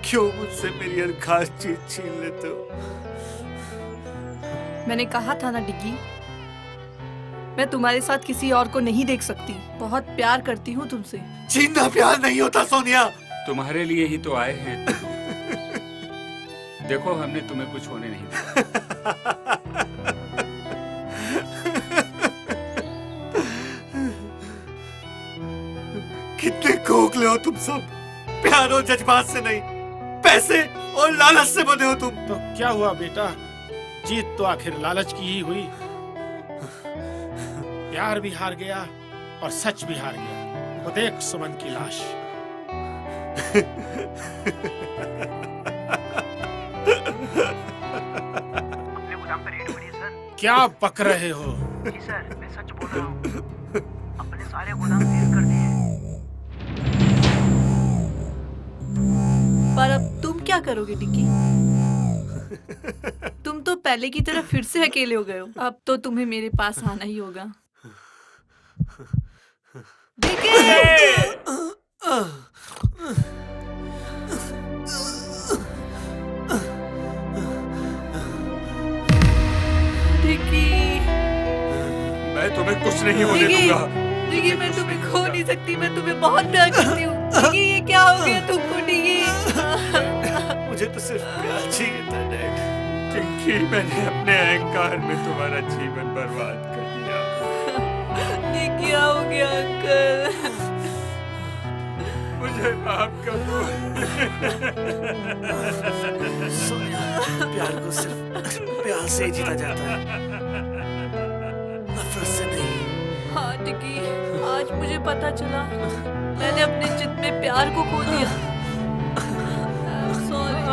क्यों मुझसे मेरी हर खास चीज छीन लेते हो? मैंने कहा था ना डिग्गी, मैं तुम्हारे साथ किसी और को नहीं देख सकती। बहुत प्यार करती हूँ तुमसे। छीनना प्यार नहीं होता सोनिया। तुम्हारे लिए ही तो आए हैं। देखो हमने तुम्हें कुछ होने नहीं दिया। कितने खोखले हो तुम सब। प्यार और जज्बात से नहीं, पैसे और लालच से बने हो तुम। तो क्या हुआ बेटा, जीत तो आखिर लालच की ही हुई। प्यार भी हार गया और सच भी हार गया। वो देख सुमन की लाश। क्या बक रहे हो? जी सर, मैं सच बोल रहा हूँ। अपने सारे गोदाम सील कर दिए। पर अब तुम क्या करोगे डिग्गी? तुम तो पहले की तरह फिर से अकेले हो गए हो। अब तो तुम्हें मेरे पास आना ही होगा। मैं तुम्हें कुछ नहीं होने दूंगा। डिग्गी, मैं तुम्हें खो नहीं सकती। मैं तुम्हें बहुत प्यार करती हूँ। डिग्गी, ये क्या हो गया तुमको डिग्गी? मुझे तो सिर्फ प्यार चाहिए था डैड। चिंकी, मैंने अपने अहंकार में तुम्हारा जीवन बर्बाद कर दिया। ये क्या हो गया अंकल? मुझे माफ कर दो। सोनिया, प्यार को सिर्फ प्यार से ही जीता जाता है। टिकी, आज मुझे पता चला मैंने अपने जिद में प्यार को खो दिया। सॉरी